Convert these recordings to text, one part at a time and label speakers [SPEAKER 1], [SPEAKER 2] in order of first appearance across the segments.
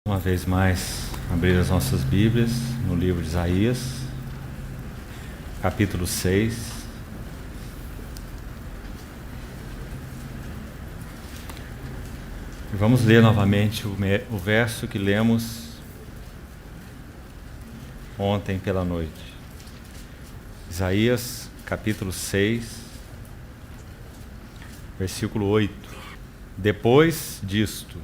[SPEAKER 1] Uma vez mais, abrir as nossas Bíblias no livro de Isaías, capítulo 6. E vamos ler novamente o verso que lemos ontem pela noite. Isaías, capítulo 6, versículo 8. Depois disto,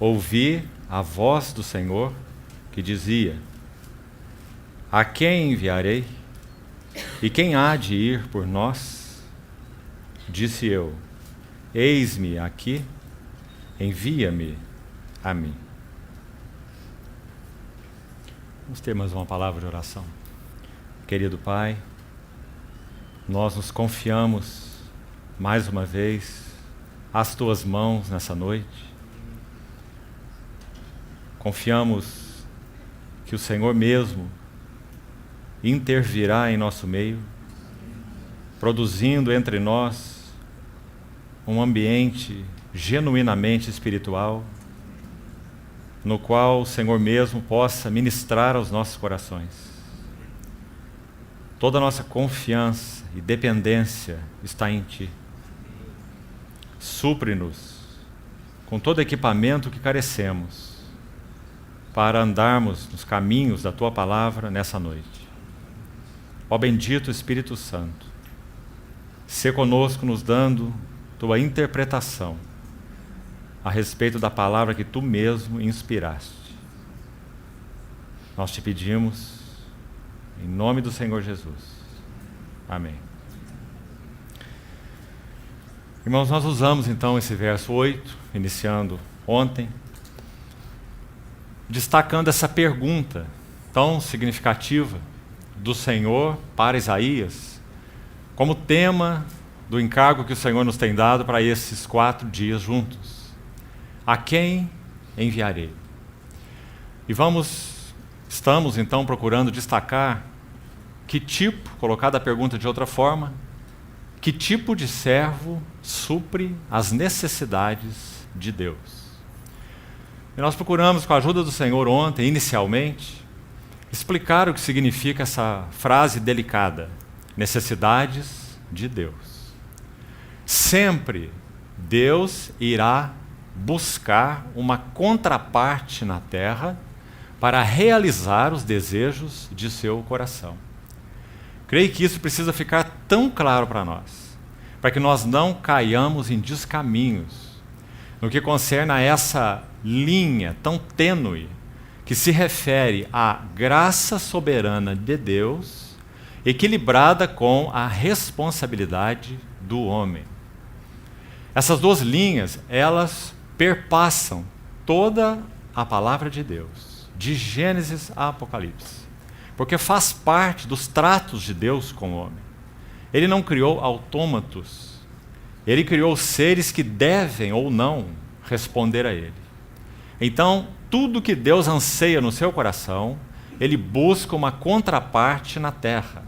[SPEAKER 1] ouvi a voz do Senhor que dizia: A quem enviarei? E quem há de ir por nós? Disse eu: Eis-me aqui, envia-me a mim. Vamos ter mais uma palavra de oração. Querido Pai, nós nos confiamos mais uma vez às Tuas mãos nessa noite. Confiamos que o Senhor mesmo intervirá em nosso meio, produzindo entre nós um ambiente genuinamente espiritual, no qual o Senhor mesmo possa ministrar aos nossos corações. Toda a nossa confiança e dependência está em Ti. Supre-nos com todo equipamento que carecemos, para andarmos nos caminhos da Tua Palavra nessa noite. Ó bendito Espírito Santo, sê conosco nos dando Tua interpretação a respeito da palavra que Tu mesmo inspiraste. Nós te pedimos, em nome do Senhor Jesus. Amém. Irmãos, nós usamos então esse verso 8, iniciando ontem, destacando essa pergunta tão significativa do Senhor para Isaías, como tema do encargo que o Senhor nos tem dado para esses 4 dias juntos. A quem enviarei? E estamos então procurando destacar que tipo, colocada a pergunta de outra forma, que tipo de servo supre as necessidades de Deus? E nós procuramos, com a ajuda do Senhor ontem, inicialmente, explicar o que significa essa frase delicada: necessidades de Deus. Sempre Deus irá buscar uma contraparte na terra para realizar os desejos de seu coração. Creio que isso precisa ficar tão claro para nós, para que nós não caiamos em descaminhos no que concerne a essa linha tão tênue que se refere à graça soberana de Deus, equilibrada com a responsabilidade do homem. Essas 2 linhas, elas perpassam toda a palavra de Deus, de Gênesis a Apocalipse, porque faz parte dos tratos de Deus com o homem. Ele não criou autômatos, Ele criou seres que devem ou não responder a Ele. Então, tudo que Deus anseia no seu coração, Ele busca uma contraparte na terra.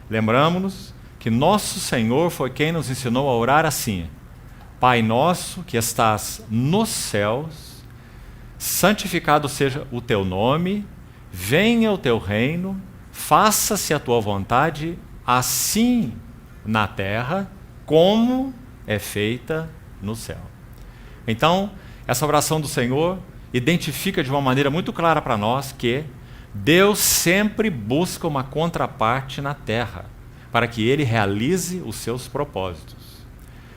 [SPEAKER 1] Lembramos-nos que nosso Senhor foi quem nos ensinou a orar assim: Pai nosso que estás nos céus, santificado seja o Teu nome, venha o Teu reino, faça-se a Tua vontade, assim na terra, como é feita no céu. Então, essa oração do Senhor identifica de uma maneira muito clara para nós que Deus sempre busca uma contraparte na terra, para que Ele realize os seus propósitos.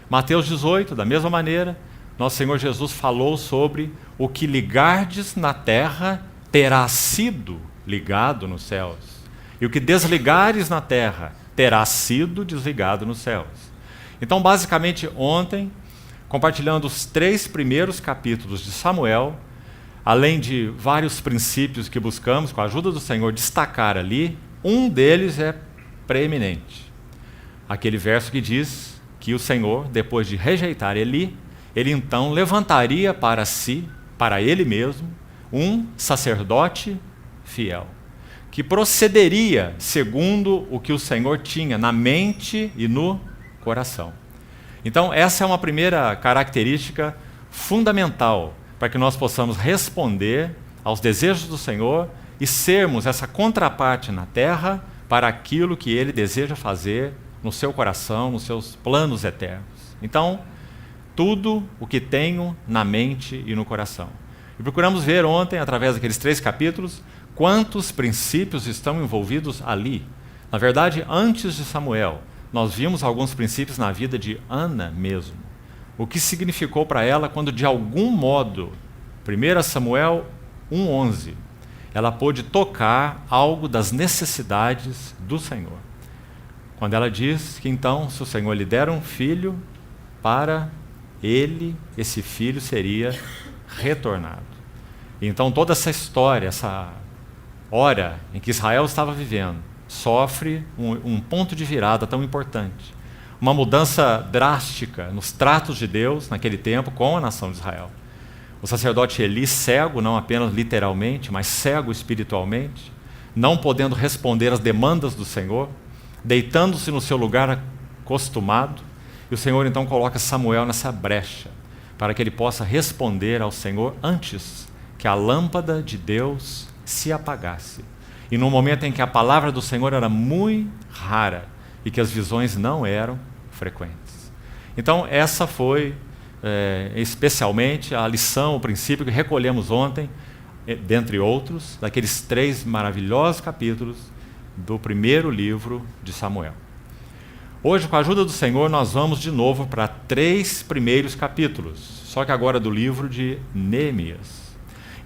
[SPEAKER 1] Mateus 18, da mesma maneira, nosso Senhor Jesus falou sobre o que ligardes na terra terá sido ligado nos céus, e o que desligares na terra terá sido desligado nos céus. Então, basicamente, ontem, compartilhando os 3 primeiros capítulos de Samuel, além de vários princípios que buscamos, com a ajuda do Senhor, destacar ali, um deles é preeminente. Aquele verso que diz que o Senhor, depois de rejeitar Eli, Ele então levantaria para si, para Ele mesmo, um sacerdote fiel, que procederia segundo o que o Senhor tinha na mente e no coração. Então, essa é uma primeira característica fundamental para que nós possamos responder aos desejos do Senhor e sermos essa contraparte na terra para aquilo que Ele deseja fazer no seu coração, nos seus planos eternos. Então, tudo o que tenho na mente e no coração. E procuramos ver ontem, através daqueles 3 capítulos, quantos princípios estão envolvidos ali. Na verdade, antes de Samuel, nós vimos alguns princípios na vida de Ana mesmo. O que significou para ela quando, de algum modo, 1 Samuel 1:11, ela pôde tocar algo das necessidades do Senhor. Quando ela diz que então, se o Senhor lhe der um filho, para ele, esse filho seria retornado. E então toda essa história, essa hora em que Israel estava vivendo, sofre um ponto de virada tão importante. Uma mudança drástica nos tratos de Deus naquele tempo com a nação de Israel. O sacerdote Eli, cego, não apenas literalmente, mas cego espiritualmente, não podendo responder às demandas do Senhor, deitando-se no seu lugar acostumado, e o Senhor então coloca Samuel nessa brecha, para que ele possa responder ao Senhor antes que a lâmpada de Deus se apagasse. E no momento em que a palavra do Senhor era muito rara e que as visões não eram frequentes. Então essa foi especialmente a lição, o princípio que recolhemos ontem, dentre outros, daqueles 3 maravilhosos capítulos do primeiro livro de Samuel. Hoje, com a ajuda do Senhor, nós vamos de novo para 3 primeiros capítulos, só que agora do livro de Neemias.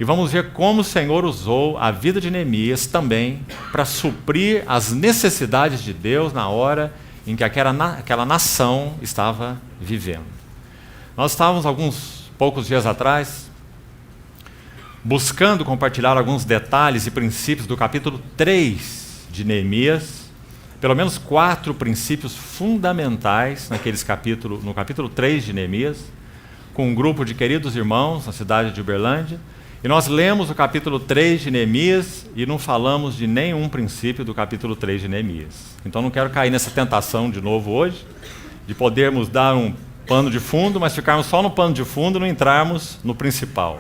[SPEAKER 1] E vamos ver como o Senhor usou a vida de Neemias também para suprir as necessidades de Deus na hora em que aquela nação estava vivendo. Nós estávamos, alguns poucos dias atrás, buscando compartilhar alguns detalhes e princípios do capítulo 3 de Neemias, pelo menos 4 princípios fundamentais no capítulo 3 de Neemias, com um grupo de queridos irmãos na cidade de Uberlândia, e nós lemos o capítulo 3 de Neemias e não falamos de nenhum princípio do capítulo 3 de Neemias. Então não quero cair nessa tentação de novo hoje, de podermos dar um pano de fundo, mas ficarmos só no pano de fundo e não entrarmos no principal.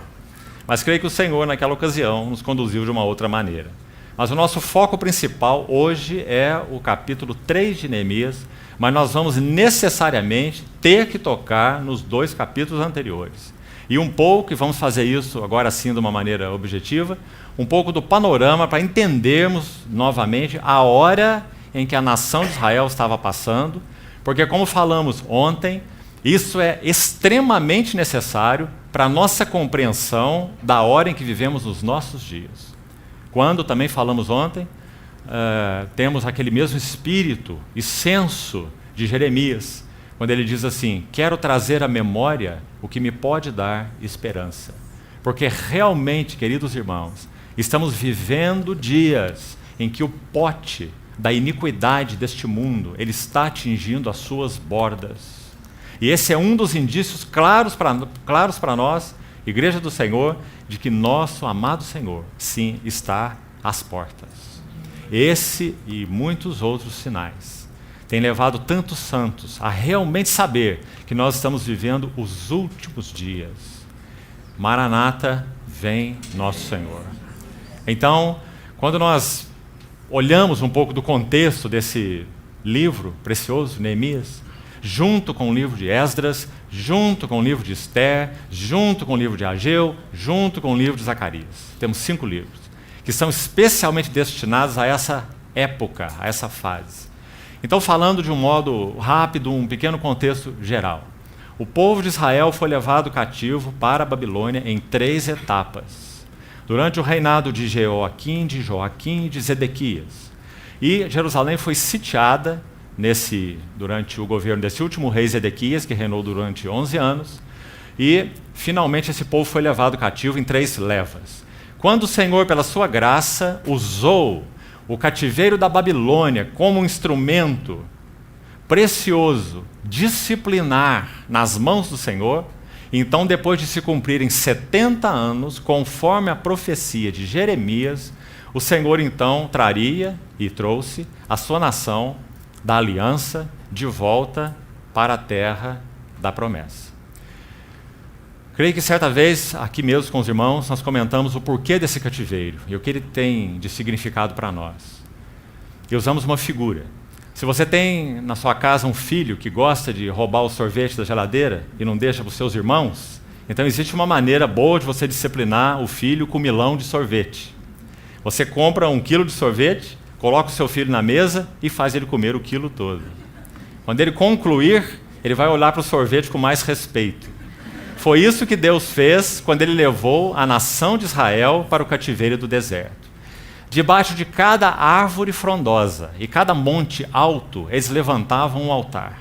[SPEAKER 1] Mas creio que o Senhor, naquela ocasião, nos conduziu de uma outra maneira. Mas o nosso foco principal hoje é o capítulo 3 de Neemias, mas nós vamos necessariamente ter que tocar nos 2 capítulos anteriores. E um pouco, e vamos fazer isso agora sim de uma maneira objetiva, um pouco do panorama para entendermos novamente a hora em que a nação de Israel estava passando, porque como falamos ontem, isso é extremamente necessário para a nossa compreensão da hora em que vivemos nos nossos dias. Quando, também falamos ontem, temos aquele mesmo espírito e senso de Jeremias, quando ele diz assim: quero trazer à memória o que me pode dar esperança. Porque realmente, queridos irmãos, estamos vivendo dias em que o pote da iniquidade deste mundo, ele está atingindo as suas bordas. E esse é um dos indícios claros para nós, Igreja do Senhor, de que nosso amado Senhor, sim, está às portas. Esse e muitos outros sinais têm levado tantos santos a realmente saber que nós estamos vivendo os últimos dias. Maranata, vem nosso Senhor. Então, quando nós olhamos um pouco do contexto desse livro precioso, Neemias, junto com o livro de Esdras, junto com o livro de Esther, junto com o livro de Ageu, junto com o livro de Zacarias. Temos 5 livros, que são especialmente destinados a essa época, a essa fase. Então, falando de um modo rápido, um pequeno contexto geral. O povo de Israel foi levado cativo para a Babilônia em 3 etapas. Durante o reinado de Jeoaquim, de Joaquim e de Zedequias. E Jerusalém foi sitiada durante o governo desse último rei Zedequias, que reinou durante 11 anos, e finalmente esse povo foi levado cativo em 3 levas. Quando o Senhor, pela sua graça, usou o cativeiro da Babilônia como um instrumento precioso, disciplinar nas mãos do Senhor, então, depois de se cumprirem 70 anos, conforme a profecia de Jeremias, o Senhor então traria e trouxe a sua nação da aliança de volta para a terra da promessa. Creio que certa vez, aqui mesmo com os irmãos, nós comentamos o porquê desse cativeiro e o que ele tem de significado para nós. E usamos uma figura. Se você tem na sua casa um filho que gosta de roubar o sorvete da geladeira e não deixa para os seus irmãos, então existe uma maneira boa de você disciplinar o filho com milão de sorvete. Você compra 1 quilo de sorvete, coloca o seu filho na mesa e faz ele comer o quilo todo. Quando ele concluir, ele vai olhar para o sorvete com mais respeito. Foi isso que Deus fez quando ele levou a nação de Israel para o cativeiro do deserto. Debaixo de cada árvore frondosa e cada monte alto, eles levantavam um altar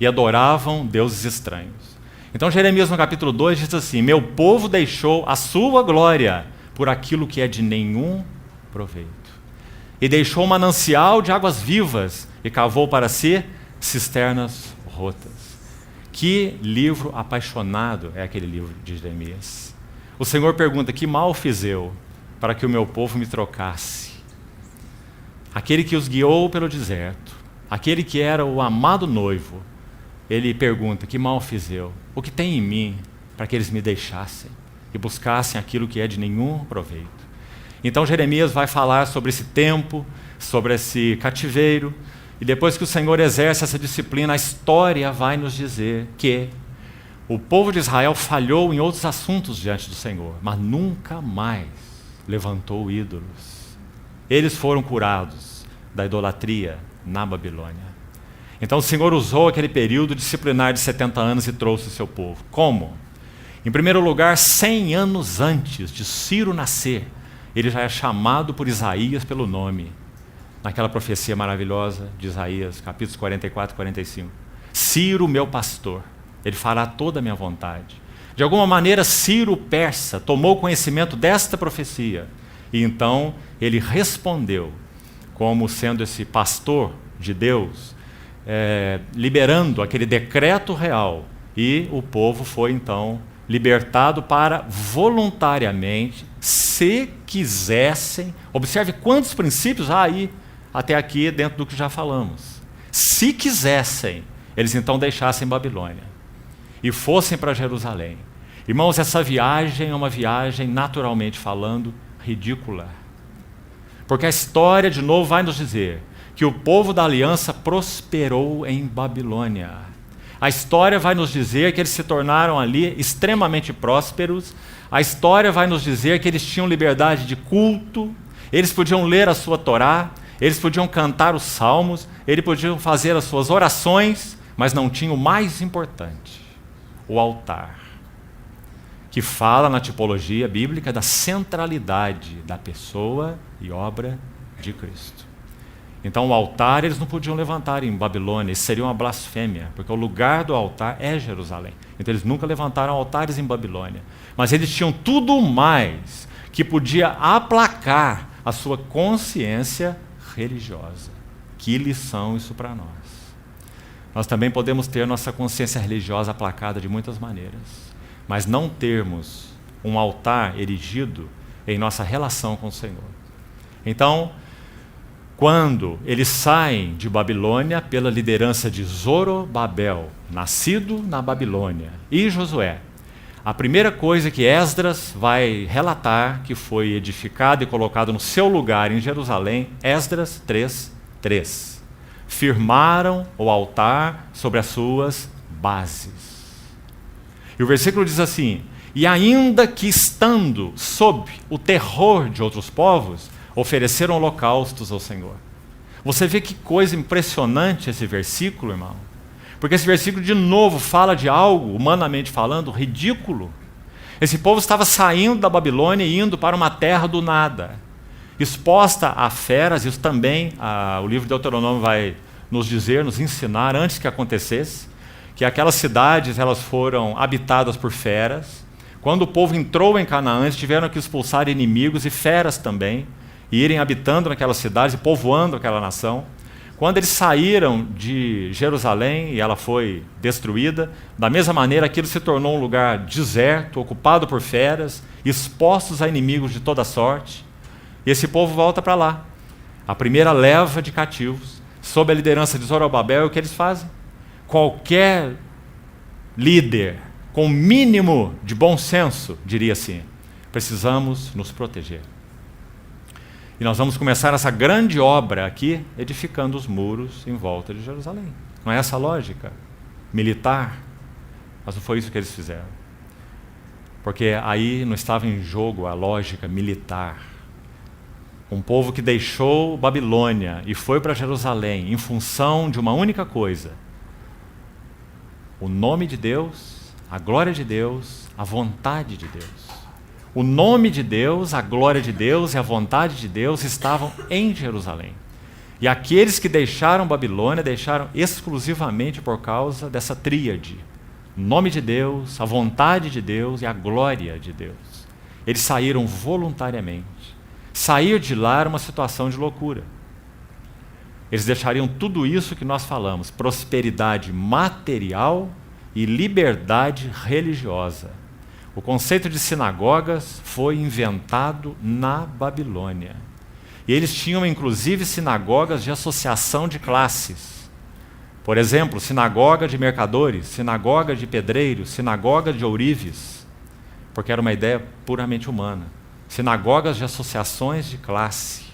[SPEAKER 1] e adoravam deuses estranhos. Então Jeremias no capítulo 2 diz assim: meu povo deixou a sua glória por aquilo que é de nenhum proveito. E deixou um manancial de águas vivas e cavou para si cisternas rotas. Que livro apaixonado é aquele livro de Jeremias. O Senhor pergunta: que mal fiz eu para que o meu povo me trocasse? Aquele que os guiou pelo deserto, aquele que era o amado noivo, ele pergunta: que mal fiz eu? O que tem em mim para que eles me deixassem e buscassem aquilo que é de nenhum proveito? Então Jeremias vai falar sobre esse tempo, sobre esse cativeiro, e depois que o Senhor exerce essa disciplina, a história vai nos dizer que o povo de Israel falhou em outros assuntos diante do Senhor, mas nunca mais levantou ídolos. Eles foram curados da idolatria na Babilônia. Então o Senhor usou aquele período disciplinar de 70 anos e trouxe o seu povo. Como? Em primeiro lugar, 100 anos antes de Ciro nascer, ele já é chamado por Isaías pelo nome, naquela profecia maravilhosa de Isaías, capítulos 44 e 45. Ciro, meu pastor, ele fará toda a minha vontade. De alguma maneira, Ciro o persa tomou conhecimento desta profecia e então ele respondeu como sendo esse pastor de Deus, liberando aquele decreto real, e o povo foi então libertado para voluntariamente, se quisessem, observe quantos princípios há aí até aqui dentro do que já falamos. Se quisessem, eles então deixassem Babilônia e fossem para Jerusalém. Irmãos, essa viagem é uma viagem, naturalmente falando, ridícula. Porque a história, de novo, vai nos dizer que o povo da aliança prosperou em Babilônia. A história vai nos dizer que eles se tornaram ali extremamente prósperos. A história vai nos dizer que eles tinham liberdade de culto, eles podiam ler a sua Torá, eles podiam cantar os salmos, eles podiam fazer as suas orações, mas não tinham o mais importante, o altar, que fala na tipologia bíblica da centralidade da pessoa e obra de Cristo. Então o altar eles não podiam levantar em Babilônia, isso seria uma blasfêmia, porque o lugar do altar é Jerusalém. Então eles nunca levantaram altares em Babilônia, mas eles tinham tudo mais que podia aplacar a sua consciência religiosa. Que lição isso para nós. Nós também podemos ter nossa consciência religiosa aplacada de muitas maneiras, mas não termos um altar erigido em nossa relação com o Senhor. Então, quando eles saem de Babilônia pela liderança de Zorobabel, nascido na Babilônia, e Josué, a primeira coisa que Esdras vai relatar que foi edificado e colocado no seu lugar em Jerusalém, Esdras 3:3. Firmaram o altar sobre as suas bases. E o versículo diz assim: e ainda que estando sob o terror de outros povos, ofereceram holocaustos ao Senhor. Você vê que coisa impressionante esse versículo, irmão? Porque esse versículo de novo fala de algo, humanamente falando, ridículo. Esse povo estava saindo da Babilônia e indo para uma terra do nada, exposta a feras. Isso também o livro de Deuteronômio vai nos dizer, nos ensinar, antes que acontecesse, que aquelas cidades elas foram habitadas por feras. Quando o povo entrou em Canaã, eles tiveram que expulsar inimigos e feras também, e irem habitando naquelas cidades e povoando aquela nação. Quando eles saíram de Jerusalém e ela foi destruída, da mesma maneira aquilo se tornou um lugar deserto, ocupado por feras, expostos a inimigos de toda sorte, e esse povo volta para lá. A primeira leva de cativos, sob a liderança de Zorobabel, o que eles fazem? Qualquer líder, com o mínimo de bom senso, diria assim, precisamos nos proteger. E nós vamos começar essa grande obra aqui, edificando os muros em volta de Jerusalém. Não é essa a lógica militar? Mas não foi isso que eles fizeram. Porque aí não estava em jogo a lógica militar. Um povo que deixou Babilônia e foi para Jerusalém em função de uma única coisa: o nome de Deus, a glória de Deus, a vontade de Deus. O nome de Deus, a glória de Deus e a vontade de Deus estavam em Jerusalém. E aqueles que deixaram Babilônia, deixaram exclusivamente por causa dessa tríade: o nome de Deus, a vontade de Deus e a glória de Deus. Eles saíram voluntariamente. Sair de lá era uma situação de loucura. Eles deixariam tudo isso que nós falamos: prosperidade material e liberdade religiosa. O conceito de sinagogas foi inventado na Babilônia. E eles tinham, inclusive, sinagogas de associação de classes. Por exemplo, sinagoga de mercadores, sinagoga de pedreiros, sinagoga de ourives, porque era uma ideia puramente humana. Sinagogas de associações de classe.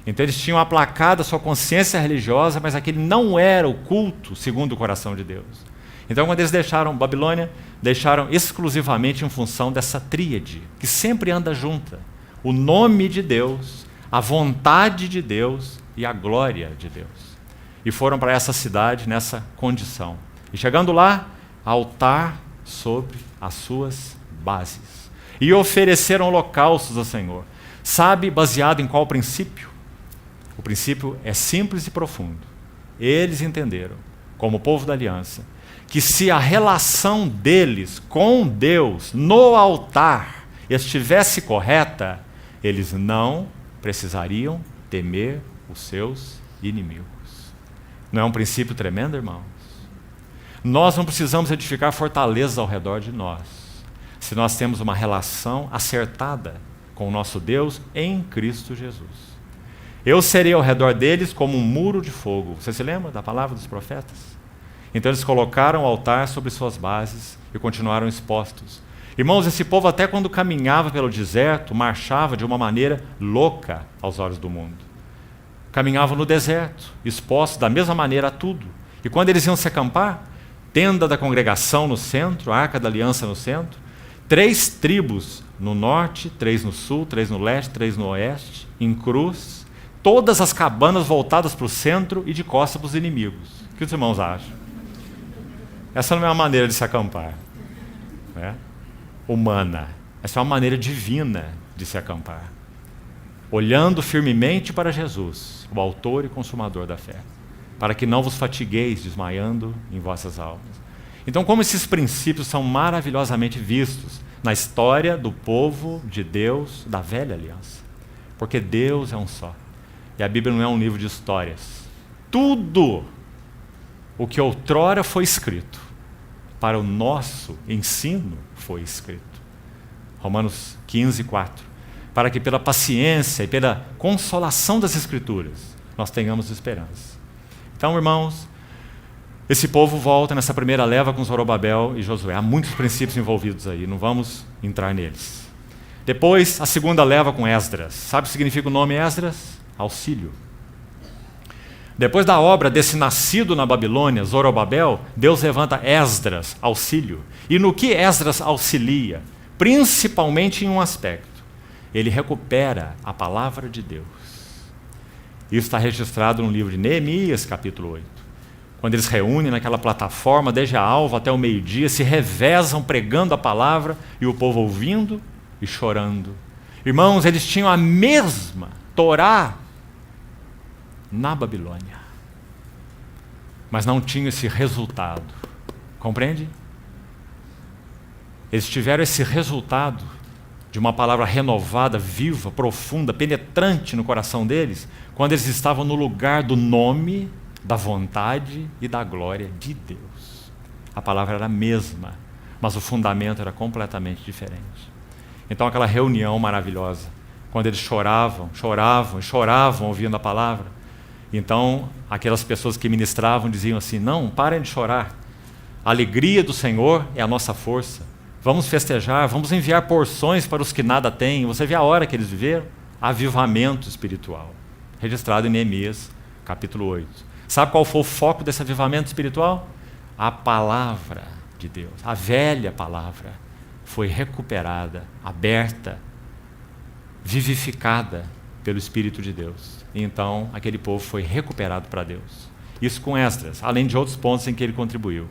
[SPEAKER 1] Então eles tinham aplacado a sua consciência religiosa, mas aquele não era o culto segundo o coração de Deus. Então, quando eles deixaram Babilônia, deixaram exclusivamente em função dessa tríade, que sempre anda junta: o nome de Deus, a vontade de Deus e a glória de Deus. E foram para essa cidade nessa condição. E chegando lá, altar sobre as suas bases. E ofereceram holocaustos ao Senhor. Sabe, baseado em qual princípio? O princípio é simples e profundo. Eles entenderam, como povo da aliança, que se a relação deles com Deus no altar estivesse correta, eles não precisariam temer os seus inimigos. Não é um princípio tremendo, irmãos? Nós não precisamos edificar fortalezas ao redor de nós, se nós temos uma relação acertada com o nosso Deus em Cristo Jesus. Eu serei ao redor deles como um muro de fogo. Você se lembra da palavra dos profetas? Então eles colocaram o altar sobre suas bases e continuaram expostos. Irmãos, esse povo até quando caminhava pelo deserto, marchava de uma maneira louca aos olhos do mundo. Caminhavam no deserto, expostos da mesma maneira a tudo. E quando eles iam se acampar, tenda da congregação no centro, arca da aliança no centro, 3 tribos no norte, 3 no sul, 3 no leste, 3 no oeste, em cruz, todas as cabanas voltadas para o centro e de costas para os inimigos. O que os irmãos acham? Essa não é uma maneira de se acampar, né? Humana. Essa é uma maneira divina de se acampar. Olhando firmemente para Jesus, o autor e consumador da fé, para que não vos fatigueis desmaiando em vossas almas. Então, como esses princípios são maravilhosamente vistos na história do povo de Deus da velha aliança. Porque Deus é um só. E a Bíblia não é um livro de histórias. Tudo o que outrora foi escrito para o nosso ensino foi escrito. Romanos 15, 4. Para que pela paciência e pela consolação das Escrituras nós tenhamos esperança. Então, irmãos, esse povo volta nessa primeira leva com Zorobabel e Josué. Há muitos princípios envolvidos aí, não vamos entrar neles. Depois, a segunda leva com Esdras. Sabe o que significa o nome Esdras? Auxílio. Depois da obra desse nascido na Babilônia, Zorobabel, Deus levanta Esdras, auxílio. E no que Esdras auxilia? Principalmente em um aspecto. Ele recupera a palavra de Deus. Isso está registrado no livro de Neemias, capítulo 8. Quando eles reúnem naquela plataforma, desde a alva até o meio-dia, se revezam pregando a palavra e o povo ouvindo e chorando. Irmãos, eles tinham a mesma Torá na Babilônia, mas não tinham esse resultado. Compreende? Eles tiveram esse resultado de uma palavra renovada, viva, profunda, penetrante no coração deles, quando eles estavam no lugar do nome, da vontade e da glória de Deus. A palavra era a mesma, mas o fundamento era completamente diferente. Então aquela reunião maravilhosa, quando eles choravam ouvindo a palavra, então aquelas pessoas que ministravam diziam assim: não, parem de chorar, A alegria do Senhor é a nossa força. Vamos festejar, vamos enviar porções para os que nada têm. Você vê a hora que eles viveram? Avivamento espiritual. Registrado em Neemias, capítulo 8. Sabe qual foi o foco desse avivamento espiritual? A palavra de Deus. A velha palavra foi recuperada, aberta, vivificada pelo Espírito de Deus. E então, aquele povo foi recuperado para Deus. Isso com Esdras, além de outros pontos em que ele contribuiu.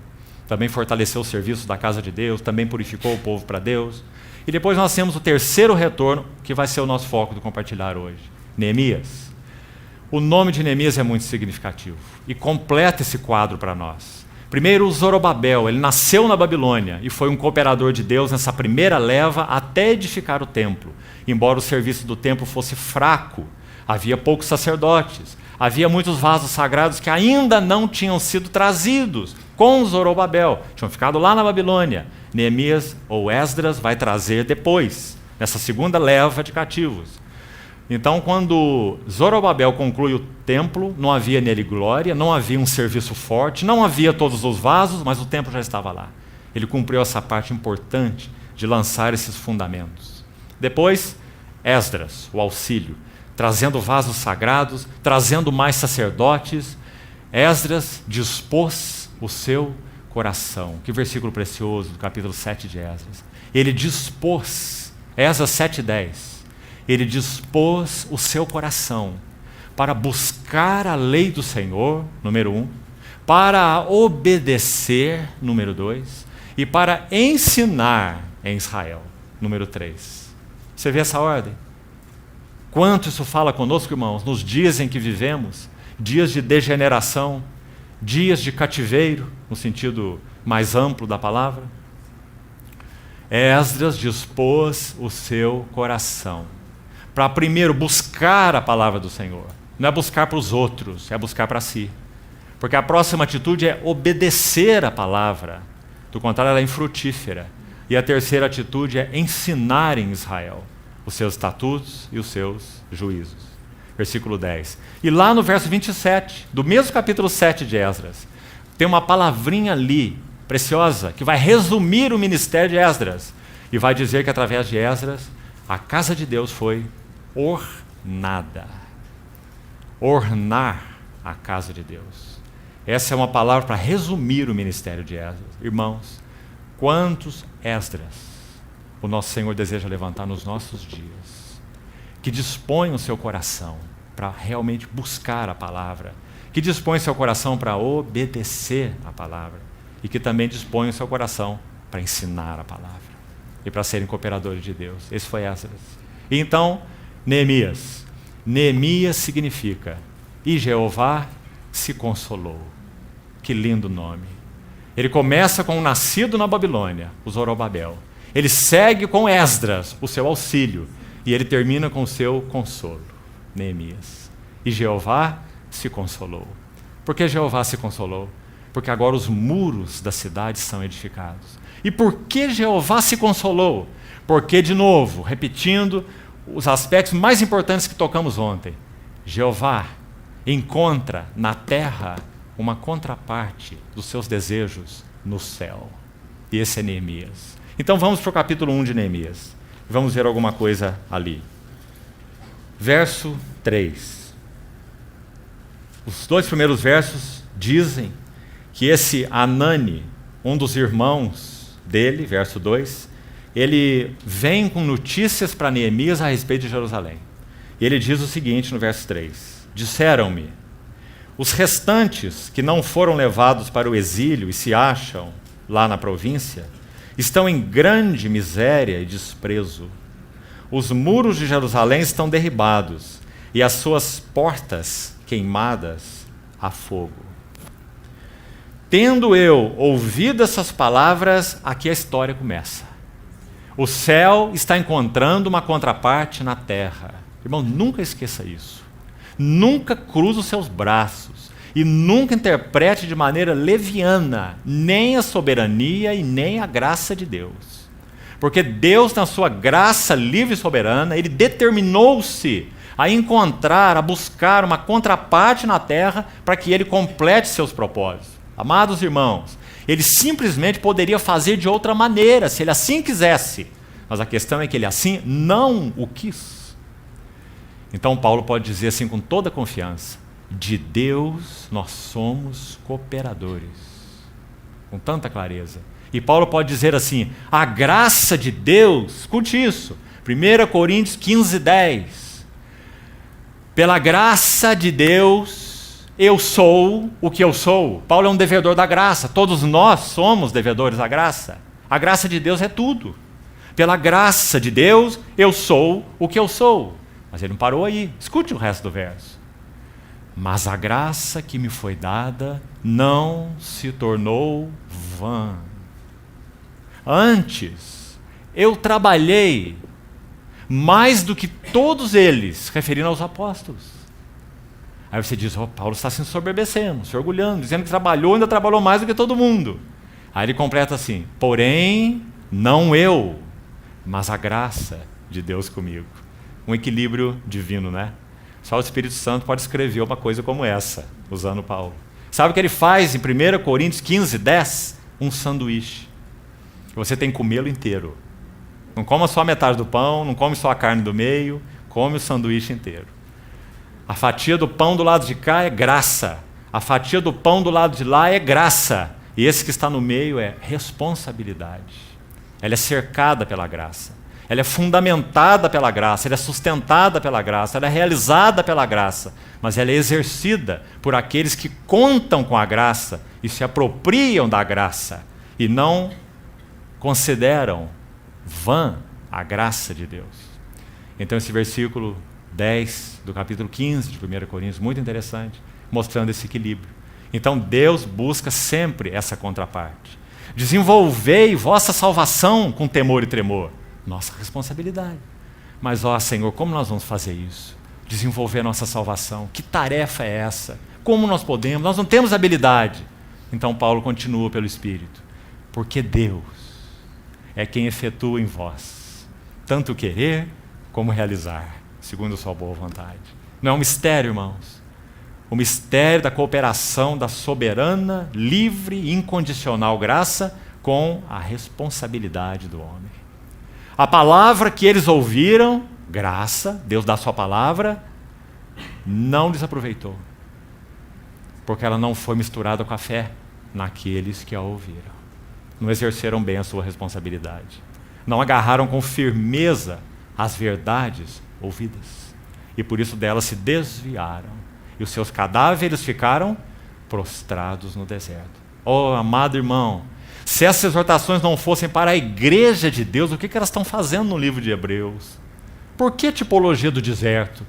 [SPEAKER 1] Também fortaleceu o serviço da casa de Deus, também purificou o povo para Deus. E depois nós temos o terceiro retorno, que vai ser o nosso foco do compartilhar hoje. Neemias. O nome de Neemias é muito significativo e completa esse quadro para nós. Primeiro, o Zorobabel, ele nasceu na Babilônia e foi um cooperador de Deus nessa primeira leva até edificar o templo. Embora o serviço do templo fosse fraco, havia poucos sacerdotes, havia muitos vasos sagrados que ainda não tinham sido trazidos com Zorobabel, tinham ficado lá na Babilônia. Neemias ou Esdras vai trazer depois, nessa segunda leva de cativos. Então, quando Zorobabel conclui o templo, não havia nele glória, não havia um serviço forte, não havia todos os vasos, mas o templo já estava lá. Ele cumpriu essa parte importante de lançar esses fundamentos. Depois, Esdras, o auxílio, trazendo vasos sagrados, trazendo mais sacerdotes. Esdras dispôs o seu coração. Que versículo precioso do capítulo 7 de Esdras. Ele dispôs, Esdras 7:10. Ele dispôs o seu coração para buscar a lei do Senhor, número 1, para obedecer, número 2, e para ensinar em Israel, número 3. Você vê essa ordem? Quanto isso fala conosco, irmãos, nos dias em que vivemos, dias de degeneração, dias de cativeiro, no sentido mais amplo da palavra. Esdras dispôs o seu coração para primeiro buscar a palavra do Senhor. Não é buscar para os outros, é buscar para si. Porque a próxima atitude é obedecer a palavra. Do contrário, ela é infrutífera. E a terceira atitude é ensinar em Israel os seus estatutos e os seus juízos. Versículo 10. E lá no verso 27, do mesmo capítulo 7 de Esdras, tem uma palavrinha ali, preciosa, que vai resumir o ministério de Esdras. E vai dizer que através de Esdras, a casa de Deus foi ornada. Ornar a casa de Deus. Essa é uma palavra para resumir o ministério de Esdras. Irmãos, quantos Esdras o nosso Senhor deseja levantar nos nossos dias, que dispõe o seu coração para realmente buscar a palavra, que dispõe o seu coração para obedecer a palavra e que também dispõe o seu coração para ensinar a palavra e para serem cooperadores de Deus. Esse foi Esdras. E então, Neemias. Neemias significa e Jeová se consolou. Que lindo nome. Ele começa com um nascido na Babilônia, o Zorobabel. Ele segue com Esdras, o seu auxílio, e ele termina com o seu consolo, Neemias. E Jeová se consolou. Por que Jeová se consolou? Porque agora os muros da cidade são edificados. E por que Jeová se consolou? Porque, de novo, repetindo os aspectos mais importantes que tocamos ontem, Jeová encontra na terra uma contraparte dos seus desejos no céu. E esse é Neemias. Então vamos para o capítulo 1 de Neemias. Vamos ver alguma coisa ali. Verso 3. Os dois primeiros versos dizem que esse Anani, um dos irmãos dele, verso 2, ele vem com notícias para Neemias a respeito de Jerusalém. E ele diz o seguinte no verso 3. Disseram-me, os restantes que não foram levados para o exílio e se acham lá na província, estão em grande miséria e desprezo. Os muros de Jerusalém estão derribados e as suas portas queimadas a fogo. Tendo eu ouvido essas palavras, aqui a história começa. O céu está encontrando uma contraparte na terra. Irmão, nunca esqueça isso. Nunca cruze os seus braços e nunca interprete de maneira leviana nem a soberania e nem a graça de Deus. Porque Deus, na sua graça livre e soberana, Ele determinou-se a encontrar, a buscar uma contraparte na terra para que Ele complete seus propósitos. Amados irmãos, Ele simplesmente poderia fazer de outra maneira, se ele assim quisesse. Mas a questão é que ele assim não o quis. Então Paulo pode dizer assim com toda confiança: de Deus nós somos cooperadores. Com tanta clareza. E Paulo pode dizer assim: a graça de Deus, escute isso, 1 Coríntios 15, 10. Pela graça de Deus, eu sou o que eu sou. Paulo é um devedor da graça, todos nós somos devedores da graça. A graça de Deus é tudo. Pela graça de Deus, eu sou o que eu sou. Mas ele não parou aí, escute o resto do verso. Mas a graça que me foi dada não se tornou vã. Antes, eu trabalhei mais do que todos eles, referindo aos apóstolos. Aí você diz: Paulo está se ensoberbecendo, se orgulhando, dizendo que trabalhou, ainda trabalhou mais do que todo mundo. Aí ele completa assim: porém, não eu, mas a graça de Deus comigo. Um equilíbrio divino, né? Só o Espírito Santo pode escrever uma coisa como essa, usando Paulo. Sabe o que ele faz em 1 Coríntios 15, 10? Um sanduíche. Você tem que comê-lo inteiro. Não coma só a metade do pão, não come só a carne do meio, come o sanduíche inteiro. A fatia do pão do lado de cá é graça. A fatia do pão do lado de lá é graça. E esse que está no meio é responsabilidade. Ela é cercada pela graça. Ela é fundamentada pela graça, ela é sustentada pela graça, ela é realizada pela graça, mas ela é exercida por aqueles que contam com a graça e se apropriam da graça e não consideram vã a graça de Deus. Então esse versículo 10 do capítulo 15 de 1 Coríntios, muito interessante, mostrando esse equilíbrio. Então Deus busca sempre essa contraparte. Desenvolvei vossa salvação com temor e tremor. Nossa responsabilidade. Mas, ó Senhor, como nós vamos fazer isso? Desenvolver a nossa salvação. Que tarefa é essa? Como nós podemos? Nós não temos habilidade. Então Paulo continua pelo Espírito. Porque Deus é quem efetua em vós tanto querer como realizar, segundo a sua boa vontade. Não é um mistério, irmãos. O mistério da cooperação da soberana, livre e incondicional graça com a responsabilidade do homem. A palavra que eles ouviram, graça, Deus dá a sua palavra, não lhes aproveitou. Porque ela não foi misturada com a fé naqueles que a ouviram. Não exerceram bem a sua responsabilidade. Não agarraram com firmeza as verdades ouvidas. E por isso delas se desviaram. E os seus cadáveres ficaram prostrados no deserto. Oh, amado irmão, se essas exortações não fossem para a igreja de Deus, o que elas estão fazendo no livro de Hebreus? Por que tipologia do deserto?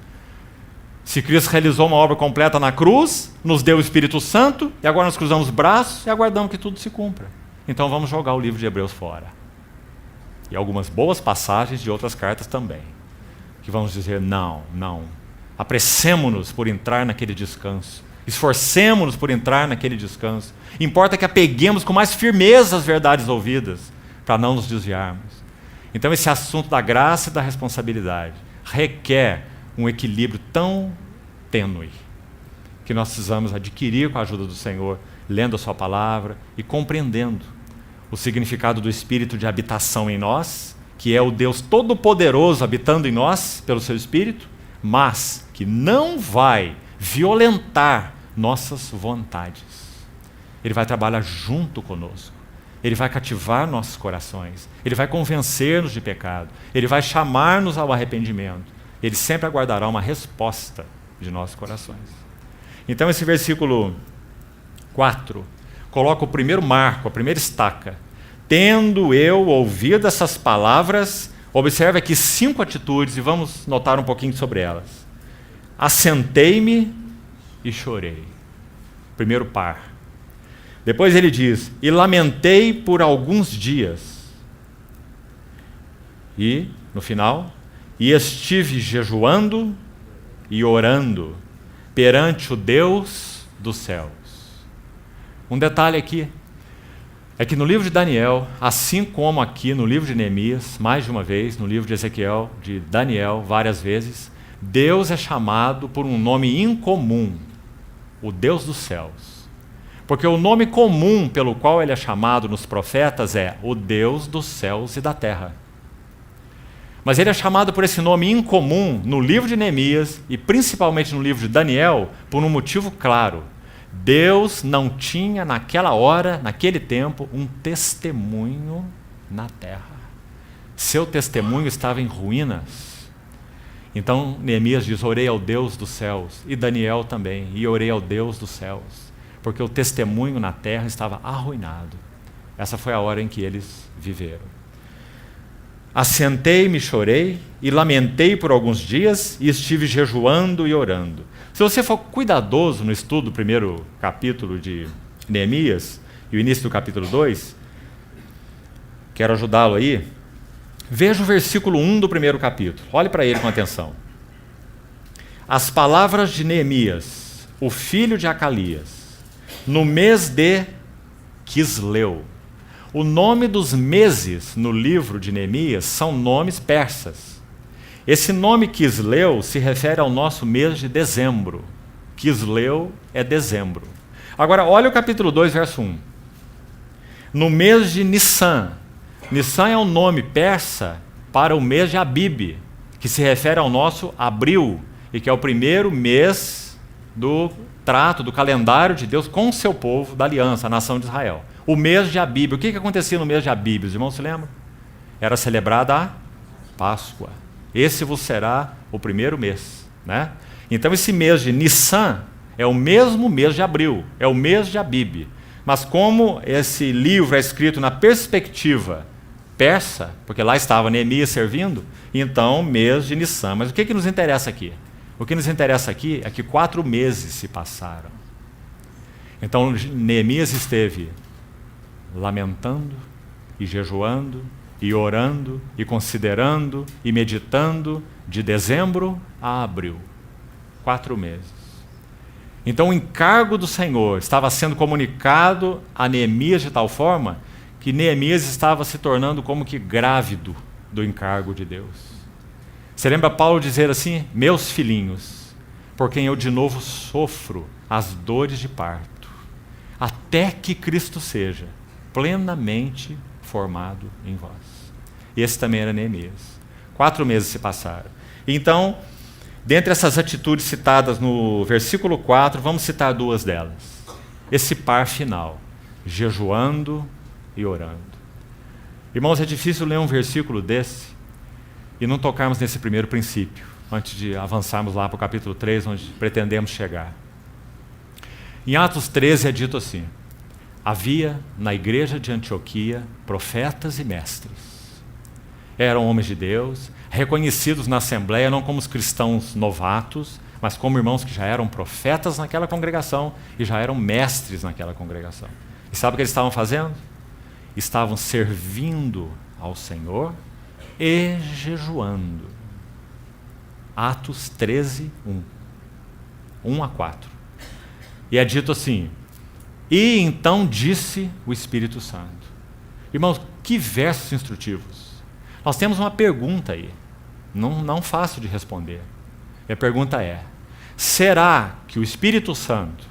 [SPEAKER 1] Se Cristo realizou uma obra completa na cruz, nos deu o Espírito Santo, e agora nós cruzamos os braços e aguardamos que tudo se cumpra. Então vamos jogar o livro de Hebreus fora. E algumas boas passagens de outras cartas também, que vamos dizer: não, não. Apressemo-nos por entrar naquele descanso. Esforcemo-nos por entrar naquele descanso. Importa que apeguemos com mais firmeza as verdades ouvidas, para não nos desviarmos. Então esse assunto da graça e da responsabilidade requer um equilíbrio tão tênue, que nós precisamos adquirir com a ajuda do Senhor, lendo a sua palavra e compreendendo o significado do Espírito de habitação em nós, que é o Deus Todo-Poderoso habitando em nós pelo seu Espírito, mas que não vai violentar nossas vontades. Ele vai trabalhar junto conosco. Ele vai cativar nossos corações. Ele vai convencer-nos de pecado. Ele vai chamar-nos ao arrependimento. Ele sempre aguardará uma resposta de nossos corações. Então esse versículo 4 coloca o primeiro marco, a primeira estaca. Tendo eu ouvido essas palavras, observe aqui 5 atitudes e vamos notar um pouquinho sobre elas. Assentei-me e chorei. Primeiro par. Depois ele diz: e lamentei por alguns dias. E, no final, e estive jejuando e orando perante o Deus dos céus. Um detalhe aqui é que no livro de Daniel, assim como aqui no livro de Neemias, mais de uma vez, no livro de Ezequiel, de Daniel, várias vezes, Deus é chamado por um nome incomum, o Deus dos céus. Porque o nome comum pelo qual ele é chamado nos profetas é o Deus dos céus e da terra. Mas ele é chamado por esse nome incomum no livro de Neemias e principalmente no livro de Daniel por um motivo claro. Deus não tinha naquela hora, naquele tempo, um testemunho na terra. Seu testemunho estava em ruínas. Então Neemias diz, orei ao Deus dos céus, e Daniel também, e orei ao Deus dos céus, porque o testemunho na terra estava arruinado. Essa foi a hora em que eles viveram. Assentei-me, chorei e lamentei por alguns dias e estive jejuando e orando. Se você for cuidadoso no estudo do primeiro capítulo de Neemias e o início do capítulo 2, quero ajudá-lo aí, veja o versículo 1 do primeiro capítulo. Olhe para ele com atenção. As palavras de Neemias, o filho de Acalias, no mês de Quisleu. O nome dos meses no livro de Neemias são nomes persas. Esse nome Quisleu se refere ao nosso mês de dezembro. Quisleu é dezembro. Agora, olha o capítulo 2, verso 1. No mês de Nissan. Nissan é um nome persa para o mês de Abib, que se refere ao nosso abril, e que é o primeiro mês do trato, do calendário de Deus com o seu povo, da aliança, a nação de Israel. O mês de Abib. O que acontecia no mês de Abib? Os irmãos se lembram? Era celebrada a Páscoa. Esse vos será o primeiro mês, né? Então esse mês de Nissan é o mesmo mês de abril, é o mês de Abib. Mas como esse livro é escrito na perspectiva persa, porque lá estava Neemias servindo, então mês de Nissan. Mas o que nos interessa aqui? O que nos interessa aqui é que 4 meses se passaram. Então Neemias esteve lamentando e jejuando e orando e considerando e meditando de dezembro a abril. 4 meses. Então o encargo do Senhor estava sendo comunicado a Neemias de tal forma que Neemias estava se tornando como que grávido do encargo de Deus. Você lembra Paulo dizer assim, meus filhinhos, por quem eu de novo sofro as dores de parto, até que Cristo seja plenamente formado em vós. E esse também era Neemias. 4 meses se passaram. Então, dentre essas atitudes citadas no versículo 4, vamos citar 2 delas. Esse par final, jejuando e orando. Irmãos, é difícil ler um versículo desse e não tocarmos nesse primeiro princípio, antes de avançarmos lá para o capítulo 3, onde pretendemos chegar. Em Atos 13 é dito assim, havia na igreja de Antioquia profetas e mestres. Eram homens de Deus, reconhecidos na assembleia não como os cristãos novatos, mas como irmãos que já eram profetas naquela congregação e já eram mestres naquela congregação. E sabe o que eles estavam fazendo? Estavam servindo ao Senhor e jejuando. Atos 13, 1 a 4. E é dito assim, e então disse o Espírito Santo. Irmãos, que versos instrutivos. Nós temos uma pergunta aí, não fácil de responder. E a pergunta é, será que o Espírito Santo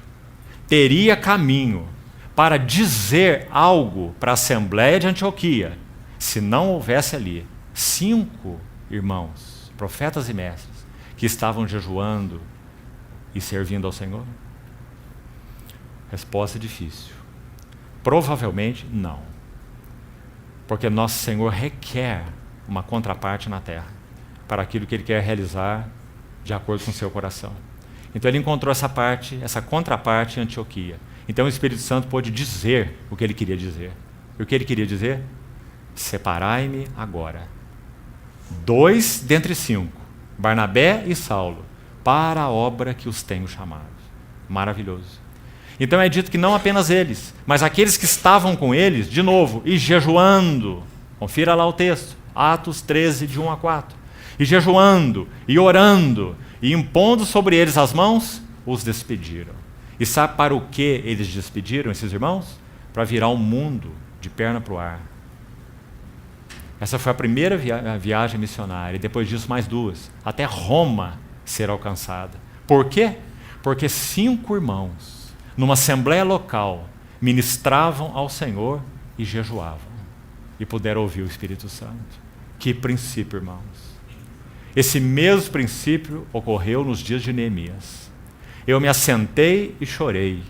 [SPEAKER 1] teria caminho para dizer algo para a Assembleia de Antioquia, se não houvesse ali 5 irmãos, profetas e mestres, que estavam jejuando e servindo ao Senhor? Resposta difícil. Provavelmente não. Porque nosso Senhor requer uma contraparte na terra para aquilo que Ele quer realizar de acordo com o seu coração. Então Ele encontrou essa contraparte em Antioquia. Então o Espírito Santo pôde dizer o que Ele queria dizer. E o que Ele queria dizer? Separai-me agora 2 dentre 5, Barnabé e Saulo, para a obra que os tenho chamado. Maravilhoso. Então é dito que não apenas eles, mas aqueles que estavam com eles, de novo, e jejuando. Confira lá o texto, Atos 13, de 1 a 4. E jejuando, e orando, e impondo sobre eles as mãos, os despediram. E sabe para o que eles despediram esses irmãos? Para virar o mundo de perna para o ar. Essa foi a primeira viagem missionária, e depois disso mais 2, até Roma ser alcançada. Por quê? Porque 5 irmãos numa assembleia local, ministravam ao Senhor e jejuavam. E puderam ouvir o Espírito Santo. Que princípio, irmãos. Esse mesmo princípio ocorreu nos dias de Neemias. Eu me assentei e chorei.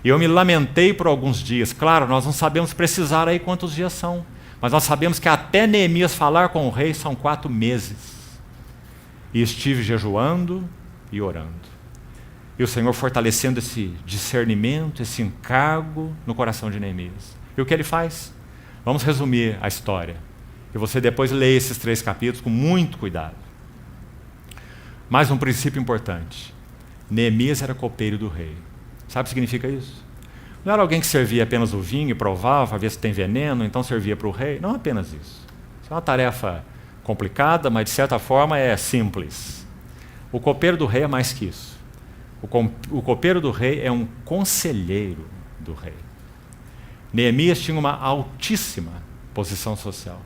[SPEAKER 1] E eu me lamentei por alguns dias. Claro, nós não sabemos precisar aí quantos dias são. Mas nós sabemos que até Neemias falar com o rei são 4 meses. E estive jejuando e orando. E o Senhor fortalecendo esse discernimento, esse encargo no coração de Neemias. E o que ele faz? Vamos resumir a história. E você depois lê esses 3 capítulos com muito cuidado. Mais um princípio importante. Neemias era copeiro do rei. Sabe o que significa isso? Não era alguém que servia apenas o vinho e provava para ver se tem veneno, então servia para o rei. Não apenas isso. Isso é uma tarefa complicada, mas de certa forma é simples. O copeiro do rei é mais que isso. O copeiro do rei é um conselheiro do rei. Neemias tinha uma altíssima posição social.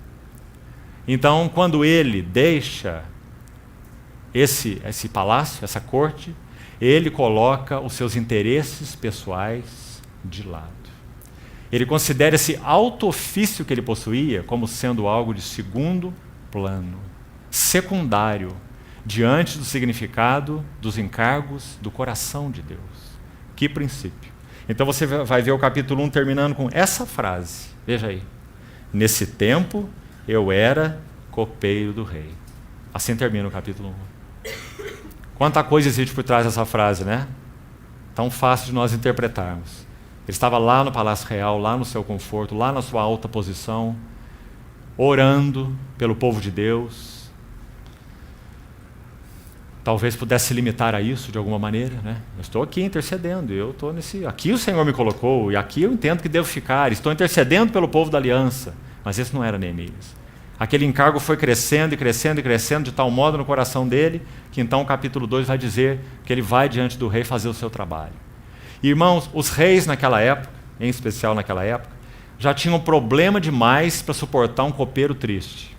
[SPEAKER 1] Então, quando ele deixa esse palácio, essa corte, ele coloca os seus interesses pessoais de lado. Ele considera esse alto ofício que ele possuía como sendo algo de segundo plano, secundário, diante do significado dos encargos do coração de Deus. Que princípio. Então você vai ver o capítulo 1 terminando com essa frase. Veja aí. Nesse tempo, eu era copeiro do rei. Assim termina o capítulo 1. Quanta coisa existe por trás dessa frase, né? Tão fácil de nós interpretarmos. Ele estava lá no Palácio Real, lá no seu conforto, lá na sua alta posição, orando pelo povo de Deus. Talvez pudesse se limitar a isso de alguma maneira, né? Eu estou aqui intercedendo, eu estou aqui o Senhor me colocou, e aqui eu entendo que devo ficar, estou intercedendo pelo povo da aliança. Mas esse não era Neemias. Aquele encargo foi crescendo e crescendo e crescendo de tal modo no coração dele, que então o capítulo 2 vai dizer que ele vai diante do rei fazer o seu trabalho. E, irmãos, os reis naquela época, em especial naquela época, já tinham problema demais para suportar um copeiro triste.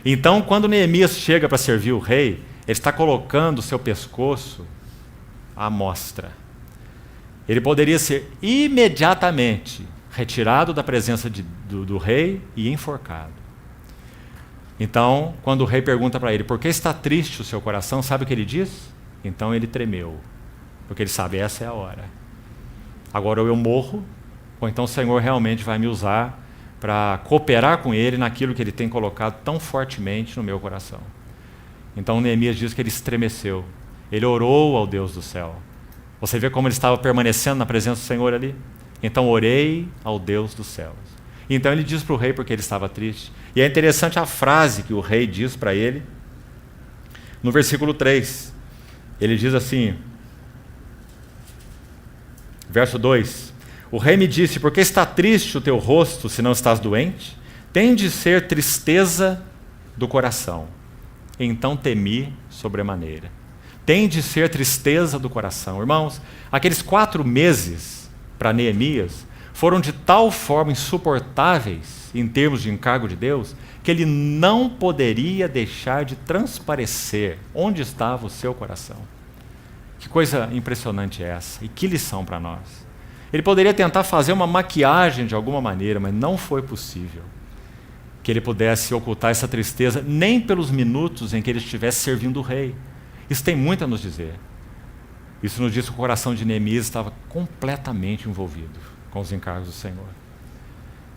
[SPEAKER 1] Então, quando Neemias chega para servir o rei, ele está colocando o seu pescoço à mostra. Ele poderia ser imediatamente retirado da presença do rei e enforcado. Então, quando o rei pergunta para ele, por que está triste o seu coração, sabe o que ele diz? Então ele tremeu, porque ele sabe, essa é a hora. Agora ou eu morro, ou então o Senhor realmente vai me usar para cooperar com ele naquilo que ele tem colocado tão fortemente no meu coração. Então Neemias diz que ele estremeceu, ele orou ao Deus do céu. Você vê como ele estava permanecendo na presença do Senhor ali? Então orei ao Deus dos céus. Então ele diz para o rei porque ele estava triste. E é interessante a frase que o rei diz para ele. No versículo 3, ele diz assim, verso 2, o rei me disse, por que está triste o teu rosto se não estás doente? Tem de ser tristeza do coração. Então temi sobremaneira. Tem de ser tristeza do coração. Irmãos, aqueles 4 meses para Neemias foram de tal forma insuportáveis em termos de encargo de Deus, que ele não poderia deixar de transparecer onde estava o seu coração. Que coisa impressionante é essa, e que lição para nós. Ele poderia tentar fazer uma maquiagem de alguma maneira, mas não foi possível que ele pudesse ocultar essa tristeza, nem pelos minutos em que ele estivesse servindo o rei. Isso tem muito a nos dizer. Isso nos diz que o coração de Neemias estava completamente envolvido com os encargos do Senhor.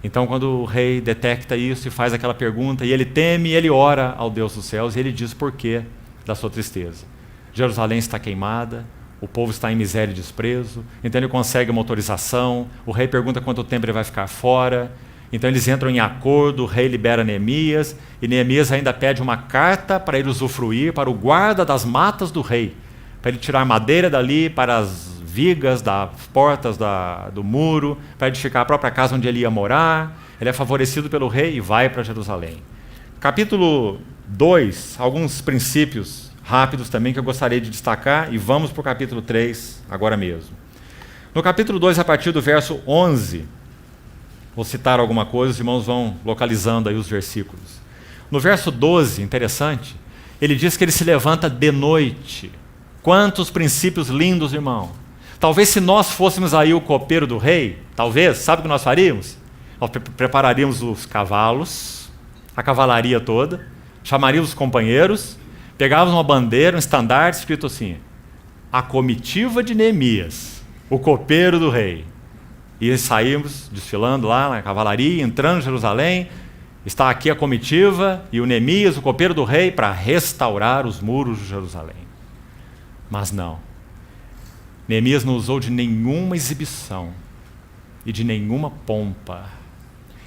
[SPEAKER 1] Então, quando o rei detecta isso e faz aquela pergunta, e ele teme, ele ora ao Deus dos céus, e ele diz por quê da sua tristeza. Jerusalém está queimada, o povo está em miséria e desprezo, então ele consegue uma autorização, o rei pergunta quanto tempo ele vai ficar fora, então eles entram em acordo, o rei libera Neemias, e Neemias ainda pede uma carta para ele usufruir, para o guarda das matas do rei, para ele tirar madeira dali para as vigas das portas do muro, para edificar a própria casa onde ele ia morar. Ele é favorecido pelo rei e vai para Jerusalém. Capítulo 2, alguns princípios rápidos também que eu gostaria de destacar, e vamos para o capítulo 3 agora mesmo. No capítulo 2, a partir do verso 11, vou citar alguma coisa, os irmãos vão localizando aí os versículos. No verso 12, interessante, ele diz que ele se levanta de noite. Quantos princípios lindos, irmão. Talvez se nós fôssemos aí o copeiro do rei, talvez, sabe o que nós faríamos? Nós prepararíamos os cavalos, a cavalaria toda, chamaríamos os companheiros, pegávamos uma bandeira, um estandarte escrito assim: a comitiva de Neemias, o copeiro do rei. E saímos desfilando lá na cavalaria, entrando em Jerusalém. Está aqui a comitiva e o Neemias, o copeiro do rei, para restaurar os muros de Jerusalém. Mas não. Neemias não usou de nenhuma exibição e de nenhuma pompa.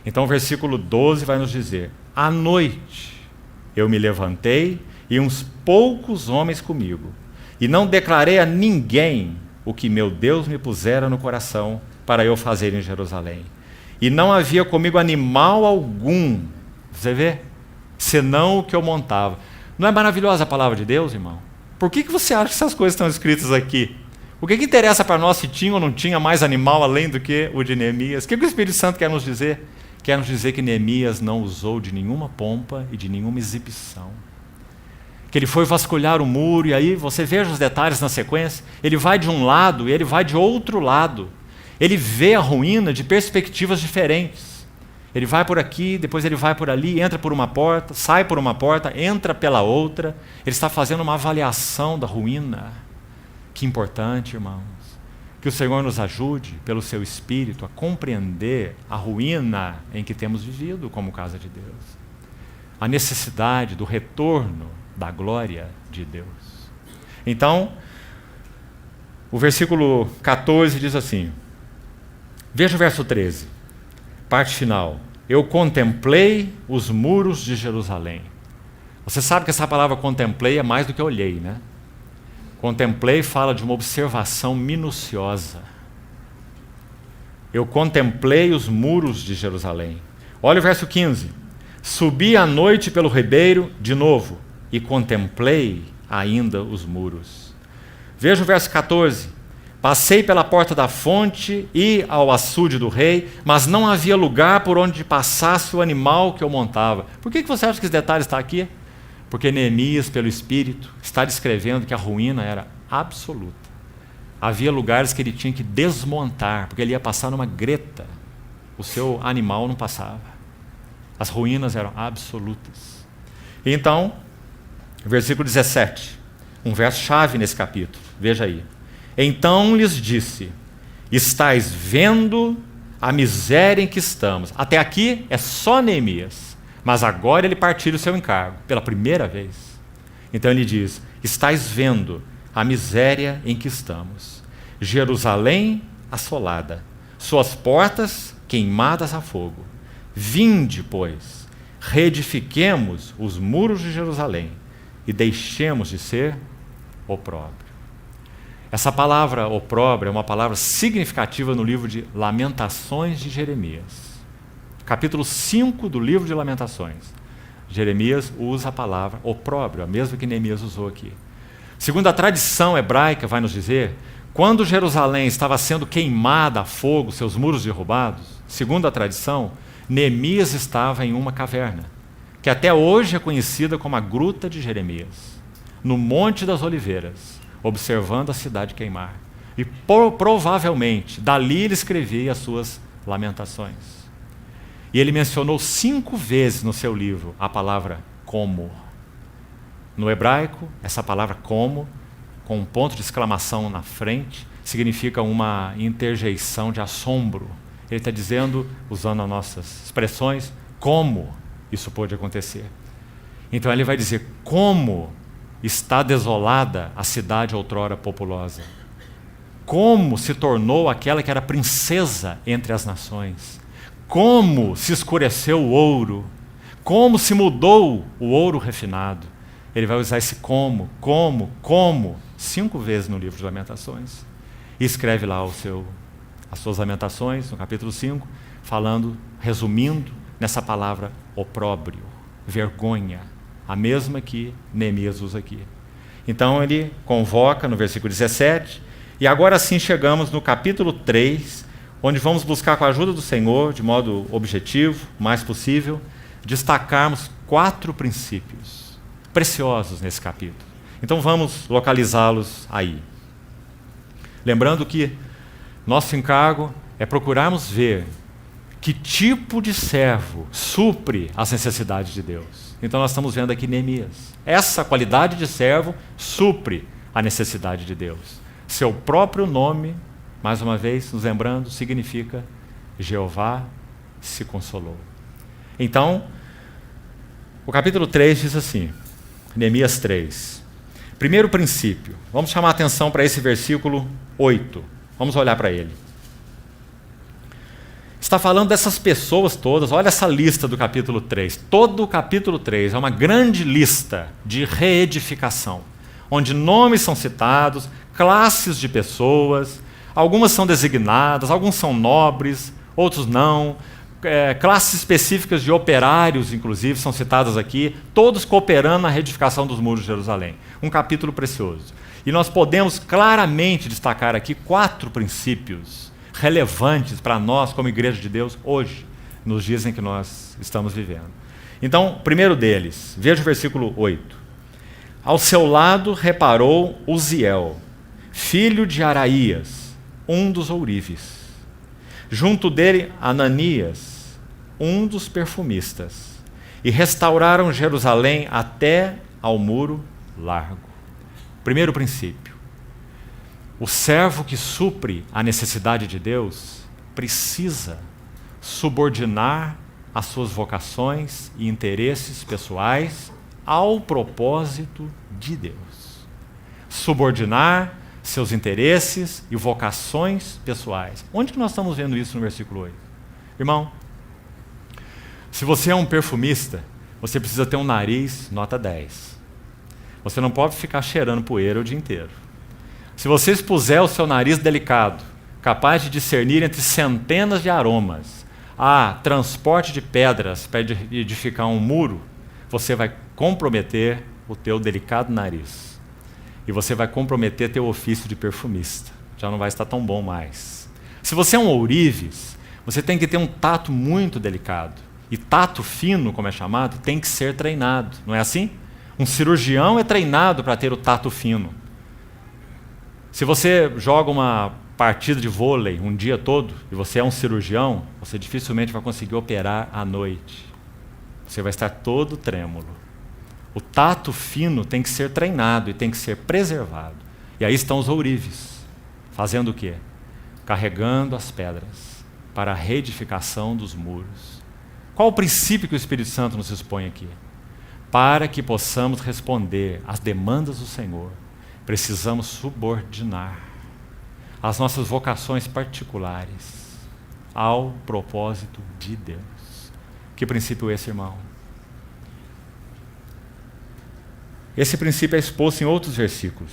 [SPEAKER 1] Então o versículo 12 vai nos dizer: à noite eu me levantei e uns poucos homens comigo, e não declarei a ninguém o que meu Deus me pusera no coração para eu fazer em Jerusalém. E não havia comigo animal algum, você vê, senão o que eu montava. Não é maravilhosa a palavra de Deus, irmão? Por que você acha que essas coisas estão escritas aqui? O que interessa para nós se tinha ou não tinha mais animal além do que o de Neemias? O que o Espírito Santo quer nos dizer? Quer nos dizer que Neemias não usou de nenhuma pompa e de nenhuma exibição. Que ele foi vasculhar o muro, e aí você veja os detalhes na sequência. Ele vai de um lado e ele vai de outro lado. Ele vê a ruína de perspectivas diferentes. Ele vai por aqui, depois ele vai por ali, entra por uma porta, sai por uma porta, entra pela outra. Ele está fazendo uma avaliação da ruína. Que importante, irmãos. Que o Senhor nos ajude, pelo seu Espírito, a compreender a ruína em que temos vivido como casa de Deus. A necessidade do retorno da glória de Deus. Então, o versículo 14 diz assim, veja o verso 13, parte final. Eu contemplei os muros de Jerusalém. Você sabe que essa palavra contemplei é mais do que olhei, né? Contemplei fala de uma observação minuciosa. Eu contemplei os muros de Jerusalém. Olha o verso 15. Subi à noite pelo ribeiro, de novo, e contemplei ainda os muros. Veja o verso 14. Passei pela porta da fonte e ao açude do rei, mas não havia lugar por onde passasse o animal que eu montava. Por que você acha que esse detalhe está aqui? Porque Neemias, pelo Espírito, está descrevendo que a ruína era absoluta. Havia lugares que ele tinha que desmontar, porque ele ia passar numa greta. O seu animal não passava. As ruínas eram absolutas. Então, versículo 17, um verso-chave nesse capítulo. Veja aí. Então lhes disse, estais vendo a miséria em que estamos. Até aqui é só Neemias. Mas agora ele partilha o seu encargo, pela primeira vez. Então ele diz, estais vendo a miséria em que estamos. Jerusalém assolada, suas portas queimadas a fogo. Vinde, pois, reedifiquemos os muros de Jerusalém e deixemos de ser opróbrio. Essa palavra opróbrio é uma palavra significativa no livro de Lamentações de Jeremias. Capítulo 5 do livro de Lamentações. Jeremias usa a palavra opróbrio, a mesma que Neemias usou aqui. Segundo a tradição hebraica, vai nos dizer, quando Jerusalém estava sendo queimada a fogo, seus muros derrubados, segundo a tradição, Neemias estava em uma caverna, que até hoje é conhecida como a Gruta de Jeremias, no Monte das Oliveiras, observando a cidade queimar. E provavelmente, dali ele escrevia as suas lamentações. E ele mencionou 5 vezes no seu livro a palavra como. No hebraico, essa palavra como, com um ponto de exclamação na frente, significa uma interjeição de assombro. Ele está dizendo, usando as nossas expressões, como isso pode acontecer. Então ele vai dizer como está desolada a cidade outrora populosa. Como se tornou aquela que era princesa entre as nações. Como se escureceu o ouro, como se mudou o ouro refinado. Ele vai usar esse como, 5 vezes no livro de Lamentações. E escreve lá as suas lamentações, no capítulo 5, falando, resumindo, nessa palavra opróbrio, vergonha, a mesma que Neemias usa aqui. Então ele convoca no versículo 17, e agora sim chegamos no capítulo 3, onde vamos buscar com a ajuda do Senhor, de modo objetivo, o mais possível, destacarmos 4 princípios preciosos nesse capítulo. Então vamos localizá-los aí. Lembrando que nosso encargo é procurarmos ver que tipo de servo supre as necessidades de Deus. Então nós estamos vendo aqui Neemias. Essa qualidade de servo supre a necessidade de Deus. Seu próprio nome, mais uma vez, nos lembrando, significa Jeová se consolou. Então, o capítulo 3 diz assim, Neemias 3. Primeiro princípio, vamos chamar a atenção para esse versículo 8. Vamos olhar para ele. Está falando dessas pessoas todas, olha essa lista do capítulo 3. Todo o capítulo 3 é uma grande lista de reedificação, onde nomes são citados, classes de pessoas, algumas são designadas, alguns são nobres, outros não, classes específicas de operários, inclusive, são citadas aqui, todos cooperando na reedificação dos muros de Jerusalém. Um capítulo precioso. E nós podemos claramente destacar aqui 4 princípios relevantes para nós, como Igreja de Deus, hoje, nos dias em que nós estamos vivendo. Então, o primeiro deles, veja o versículo 8. Ao seu lado reparou Uziel, filho de Araías, um dos ourives. Junto dele, Ananias, um dos perfumistas. E restauraram Jerusalém até ao muro largo. Primeiro princípio. O servo que supre a necessidade de Deus precisa subordinar as suas vocações e interesses pessoais ao propósito de Deus. Subordinar seus interesses e vocações pessoais. Onde que nós estamos vendo isso no versículo 8? Irmão, se você é um perfumista, você precisa ter um nariz nota 10. Você não pode ficar cheirando poeira o dia inteiro. Se você expuser o seu nariz delicado, capaz de discernir entre centenas de aromas, transporte de pedras para edificar um muro, você vai comprometer o teu delicado nariz. E você vai comprometer teu ofício de perfumista. Já não vai estar tão bom mais. Se você é um ourives, você tem que ter um tato muito delicado. E tato fino, como é chamado, tem que ser treinado. Não é assim? Um cirurgião é treinado para ter o tato fino. Se você joga uma partida de vôlei um dia todo, e você é um cirurgião, você dificilmente vai conseguir operar à noite. Você vai estar todo trêmulo. O tato fino tem que ser treinado e tem que ser preservado. E aí estão os ourives, fazendo o quê? Carregando as pedras para a reedificação dos muros. Qual o princípio que o Espírito Santo nos expõe aqui? Para que possamos responder às demandas do Senhor, precisamos subordinar as nossas vocações particulares ao propósito de Deus. Que princípio é esse, irmão? Esse princípio é exposto em outros versículos.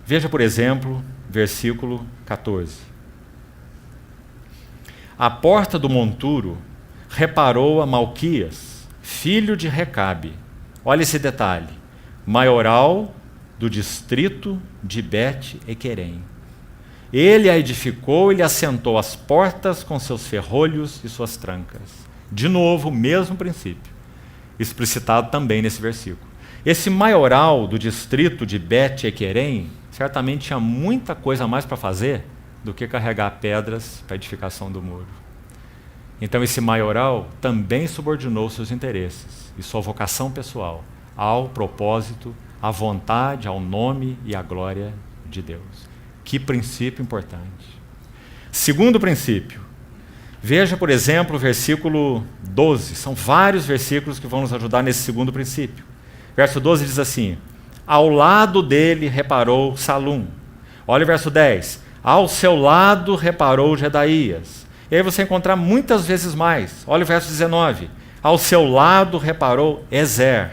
[SPEAKER 1] Veja, por exemplo, versículo 14. À porta do monturo reparou a Malquias, filho de Recabe. Olha esse detalhe. Maioral do distrito de Bet-Equerem. Ele a edificou e lhe assentou as portas com seus ferrolhos e suas trancas. De novo, o mesmo princípio, explicitado também nesse versículo. Esse maioral do distrito de Bet-Equerem certamente tinha muita coisa a mais para fazer do que carregar pedras para a edificação do muro. Então esse maioral também subordinou seus interesses e sua vocação pessoal ao propósito, à vontade, ao nome e à glória de Deus. Que princípio importante. Segundo princípio, veja, por exemplo, o versículo 12. São vários versículos que vão nos ajudar nesse segundo princípio. Verso 12 diz assim: ao lado dele reparou Salum. Olha o verso 10. Ao seu lado reparou Jedaías. E aí você encontrar muitas vezes mais. Olha o verso 19. Ao seu lado reparou Ezer.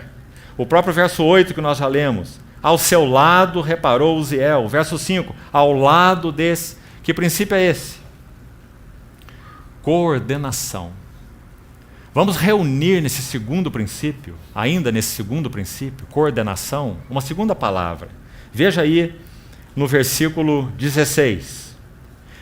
[SPEAKER 1] O próprio verso 8 que nós já lemos. Ao seu lado reparou Uziel. Verso 5. Ao lado desse. Que princípio é esse? Coordenação. Vamos reunir nesse segundo princípio, ainda nesse segundo princípio, coordenação, uma segunda palavra. Veja aí no versículo 16.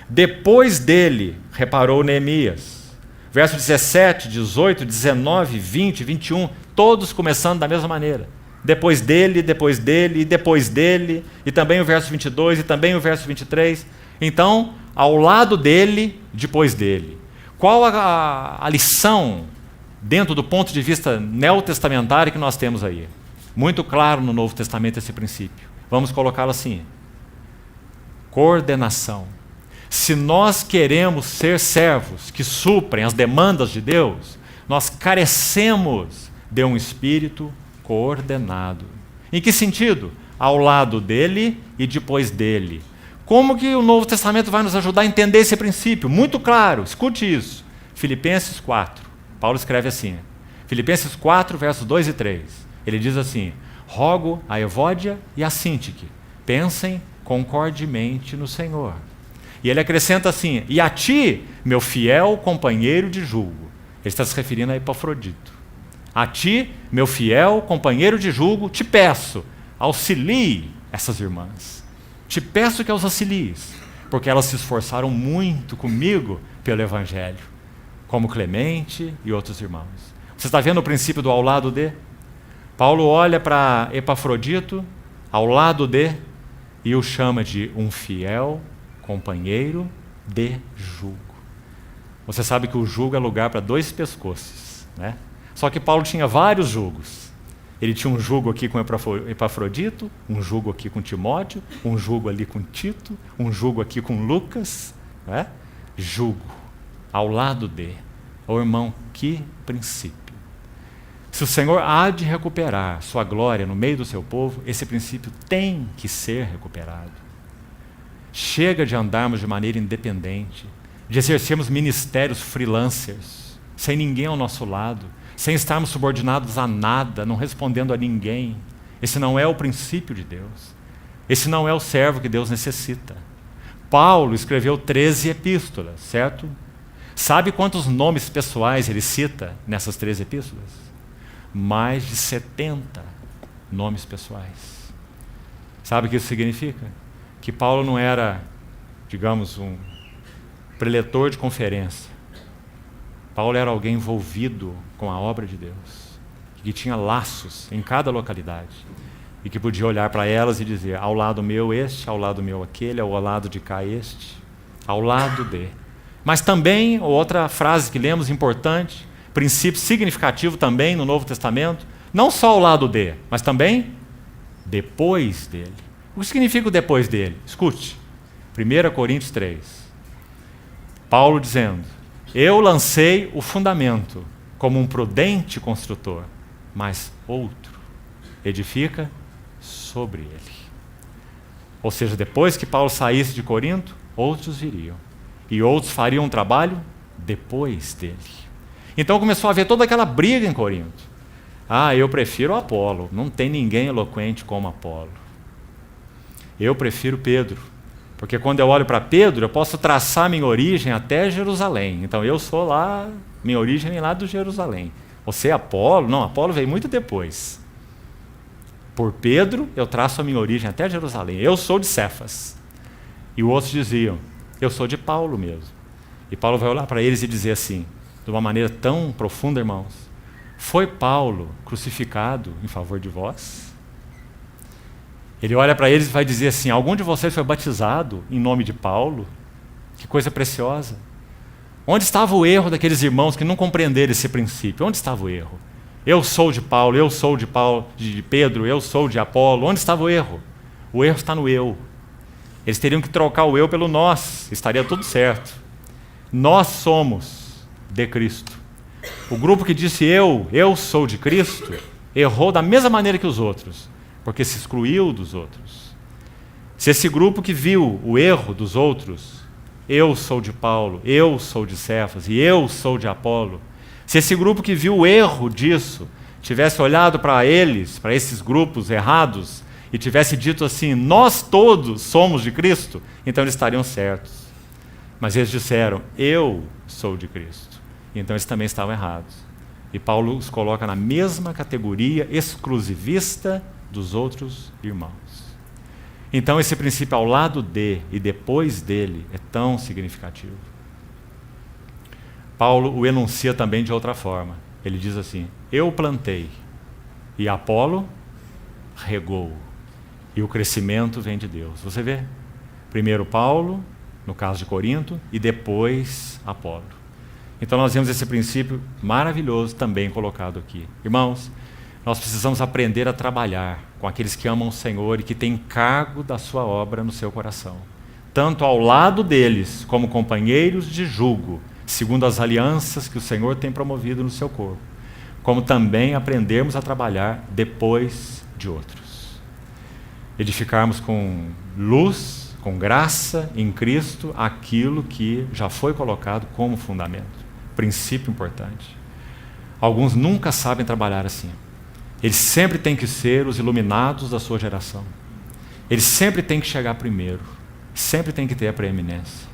[SPEAKER 1] Depois dele reparou Neemias. Verso 17, 18, 19, 20, 21, todos começando da mesma maneira. depois dele, depois dele, e depois dele, e também o verso 22, e também o verso 23. Então, ao lado dele, depois dele. Qual a lição dentro do ponto de vista neotestamentário que nós temos aí? Muito claro no Novo Testamento esse princípio. Vamos colocá-lo assim. Coordenação. Se nós queremos ser servos que suprem as demandas de Deus, nós carecemos de um espírito coordenado. Em que sentido? Ao lado dele e depois dele. Como que o Novo Testamento vai nos ajudar a entender esse princípio? Muito claro, escute isso. Filipenses 4. Paulo escreve assim. Filipenses 4, versos 2 e 3. Ele diz assim: rogo a Evódia e a Síntique, pensem concordemente no Senhor. E ele acrescenta assim: e a ti, meu fiel companheiro de julgo. Ele está se referindo a Epafrodito. A ti, meu fiel companheiro de julgo, te peço, auxilie essas irmãs. Te peço que as auxilies, porque elas se esforçaram muito comigo pelo Evangelho, como Clemente e outros irmãos. Você está vendo o princípio do ao lado de? Paulo olha para Epafrodito, ao lado de, e o chama de um fiel companheiro de jugo. Você sabe que o jugo é lugar para dois pescoços, né? Só que Paulo tinha vários jugos. Ele tinha um jugo aqui com Epafrodito, um jugo aqui com Timóteo, um jugo ali com Tito, um jugo aqui com Lucas, né? Jugo, ao lado de. Ô irmão, que princípio. Se o Senhor há de recuperar sua glória no meio do seu povo, esse princípio tem que ser recuperado. Chega de andarmos de maneira independente, de exercermos ministérios freelancers, sem ninguém ao nosso lado, sem estarmos subordinados a nada, não respondendo a ninguém. Esse não é o princípio de Deus. Esse não é o servo que Deus necessita. Paulo escreveu 13 epístolas, certo? Sabe quantos nomes pessoais ele cita nessas 13 epístolas? Mais de 70 nomes pessoais. Sabe o que isso significa? Que Paulo não era, digamos, um preletor de conferência. Paulo era alguém envolvido com a obra de Deus, que tinha laços em cada localidade e que podia olhar para elas e dizer: ao lado meu este, ao lado meu aquele, ao lado de cá este, ao lado de. Mas também, outra frase que lemos importante, princípio significativo também no Novo Testamento, não só ao lado de, mas também depois dele. O que significa o depois dele? Escute, 1 Coríntios 3. Paulo dizendo: eu lancei o fundamento como um prudente construtor, mas outro edifica sobre ele. Ou seja, depois que Paulo saísse de Corinto, outros viriam. E outros fariam um trabalho depois dele. Então começou a haver toda aquela briga em Corinto. Ah, eu prefiro Apolo. Não tem ninguém eloquente como Apolo. Eu prefiro Pedro. Porque quando eu olho para Pedro, eu posso traçar minha origem até Jerusalém. Então eu sou lá, minha origem vem lá do Jerusalém. Você é Apolo? Não, Apolo veio muito depois. Por Pedro, eu traço a minha origem até Jerusalém. Eu sou de Cefas. E os outros diziam: eu sou de Paulo mesmo. E Paulo vai olhar para eles e dizer assim, de uma maneira tão profunda, irmãos: foi Paulo crucificado em favor de vós? Ele olha para eles e vai dizer assim: algum de vocês foi batizado em nome de Paulo? Que coisa preciosa. Onde estava o erro daqueles irmãos que não compreenderam esse princípio? Onde estava o erro? Eu sou de Paulo, eu sou de Pedro, eu sou de Apolo. Onde estava o erro? O erro está no eu. Eles teriam que trocar o eu pelo nós, estaria tudo certo. Nós somos de Cristo. O grupo que disse eu sou de Cristo, errou da mesma maneira que os outros, porque se excluiu dos outros. Se esse grupo que viu o erro dos outros, eu sou de Paulo, eu sou de Cefas e eu sou de Apolo, se esse grupo que viu o erro disso tivesse olhado para eles, para esses grupos errados, e tivesse dito assim: nós todos somos de Cristo, então eles estariam certos. Mas eles disseram: eu sou de Cristo. Então eles também estavam errados. E Paulo os coloca na mesma categoria exclusivista dos outros irmãos. Então esse princípio ao lado de e depois dele é tão significativo. Paulo o enuncia também de outra forma. Ele diz assim: eu plantei e Apolo regou. E o crescimento vem de Deus. Você vê? Primeiro Paulo, no caso de Corinto, e depois Apolo. Então nós vemos esse princípio maravilhoso também colocado aqui. Irmãos, nós precisamos aprender a trabalhar com aqueles que amam o Senhor e que têm encargo da sua obra no seu coração. Tanto ao lado deles, como companheiros de jugo, segundo as alianças que o Senhor tem promovido no seu corpo, como também aprendermos a trabalhar depois de outros. Edificarmos com luz, com graça em Cristo, aquilo que já foi colocado como fundamento. Princípio importante. Alguns nunca sabem trabalhar assim. Eles sempre têm que ser os iluminados da sua geração. Eles sempre têm que chegar primeiro. Sempre têm que ter a preeminência.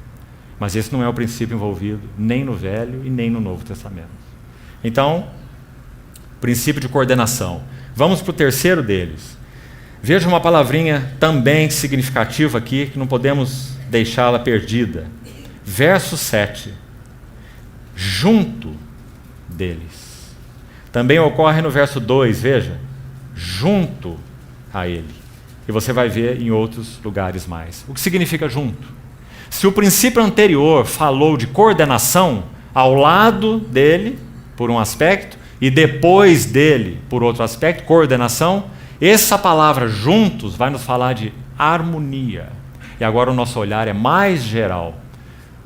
[SPEAKER 1] Mas esse não é o princípio envolvido nem no Velho e nem no Novo Testamento. Então, princípio de coordenação. Vamos para o terceiro deles. Veja uma palavrinha também significativa aqui, que não podemos deixá-la perdida. Verso 7. Junto deles. Também ocorre no verso 2, veja. Junto a ele. E você vai ver em outros lugares mais. O que significa junto? Se o princípio anterior falou de coordenação, ao lado dele, por um aspecto, e depois dele, por outro aspecto, coordenação, essa palavra juntos vai nos falar de harmonia. E agora o nosso olhar é mais geral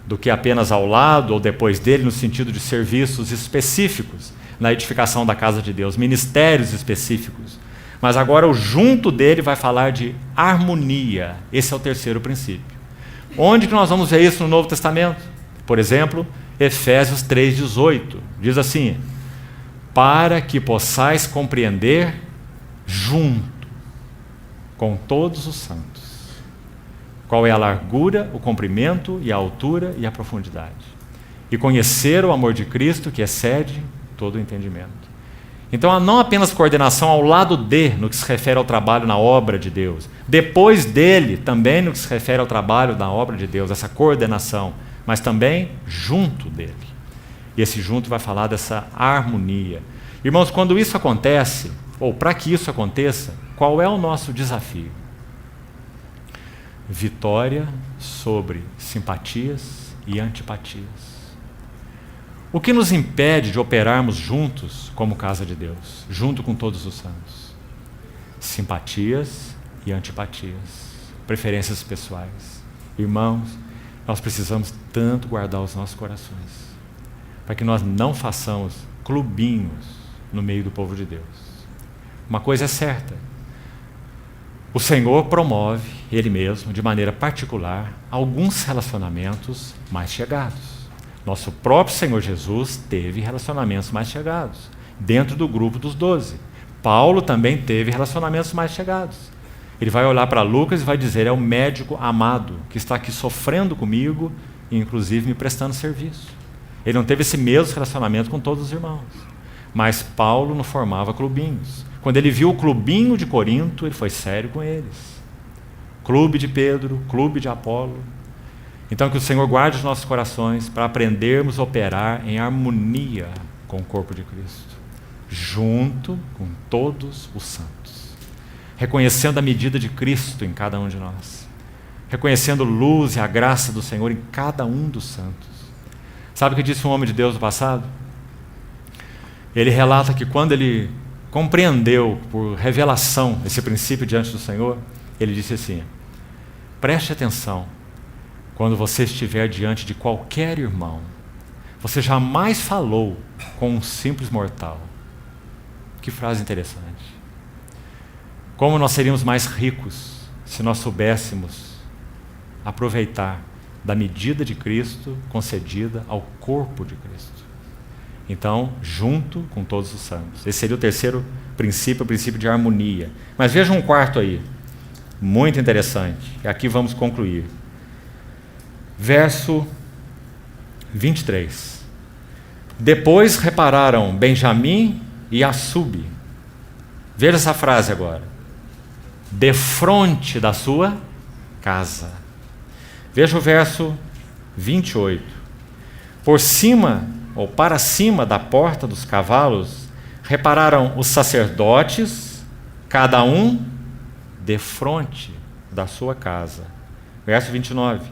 [SPEAKER 1] do que apenas ao lado ou depois dele, no sentido de serviços específicos na edificação da casa de Deus, ministérios específicos. Mas agora o junto dele vai falar de harmonia. Esse é o terceiro princípio. Onde que nós vamos ver isso no Novo Testamento? Por exemplo, Efésios 3,18. Diz assim: para que possais compreender junto com todos os santos qual é a largura, o comprimento e a altura e a profundidade, e conhecer o amor de Cristo que excede todo o entendimento. Então, não apenas coordenação ao lado de, no que se refere ao trabalho na obra de Deus, depois dele, também no que se refere ao trabalho na obra de Deus, essa coordenação, mas também junto dele. E esse junto vai falar dessa harmonia. Irmãos, quando isso acontece, ou para que isso aconteça, qual é o nosso desafio? Vitória sobre simpatias e antipatias. O que nos impede de operarmos juntos como casa de Deus, junto com todos os santos? Simpatias e antipatias, preferências pessoais. Irmãos, nós precisamos tanto guardar os nossos corações, para que nós não façamos clubinhos no meio do povo de Deus. Uma coisa é certa: o Senhor promove, Ele mesmo, de maneira particular, alguns relacionamentos mais chegados. Nosso próprio Senhor Jesus teve relacionamentos mais chegados, dentro do grupo dos 12. Paulo também teve relacionamentos mais chegados. Ele vai olhar para Lucas e vai dizer: é o médico amado, que está aqui sofrendo comigo e inclusive me prestando serviço. Ele não teve esse mesmo relacionamento com todos os irmãos. Mas Paulo não formava clubinhos. Quando ele viu o clubinho de Corinto, ele foi sério com eles. Clube de Pedro, clube de Apolo. Então que o Senhor guarde os nossos corações para aprendermos a operar em harmonia com o corpo de Cristo, junto com todos os santos, reconhecendo a medida de Cristo em cada um de nós, reconhecendo luz e a graça do Senhor em cada um dos santos. Sabe o que disse um homem de Deus do passado? Ele relata que quando ele compreendeu por revelação esse princípio diante do Senhor, ele disse assim: preste atenção, quando você estiver diante de qualquer irmão, você jamais falou com um simples mortal. Que frase interessante. Como nós seríamos mais ricos se nós soubéssemos aproveitar da medida de Cristo concedida ao corpo de Cristo. Então, junto com todos os santos. Esse seria o terceiro princípio, o princípio de harmonia. Mas veja um quarto aí, muito interessante. E aqui vamos concluir. Verso 23. Depois repararam Benjamim e Assub. Veja essa frase agora. Defronte da sua casa. Veja o verso 28. Por cima, ou para cima da porta dos cavalos, repararam os sacerdotes, cada um defronte da sua casa. Verso 29.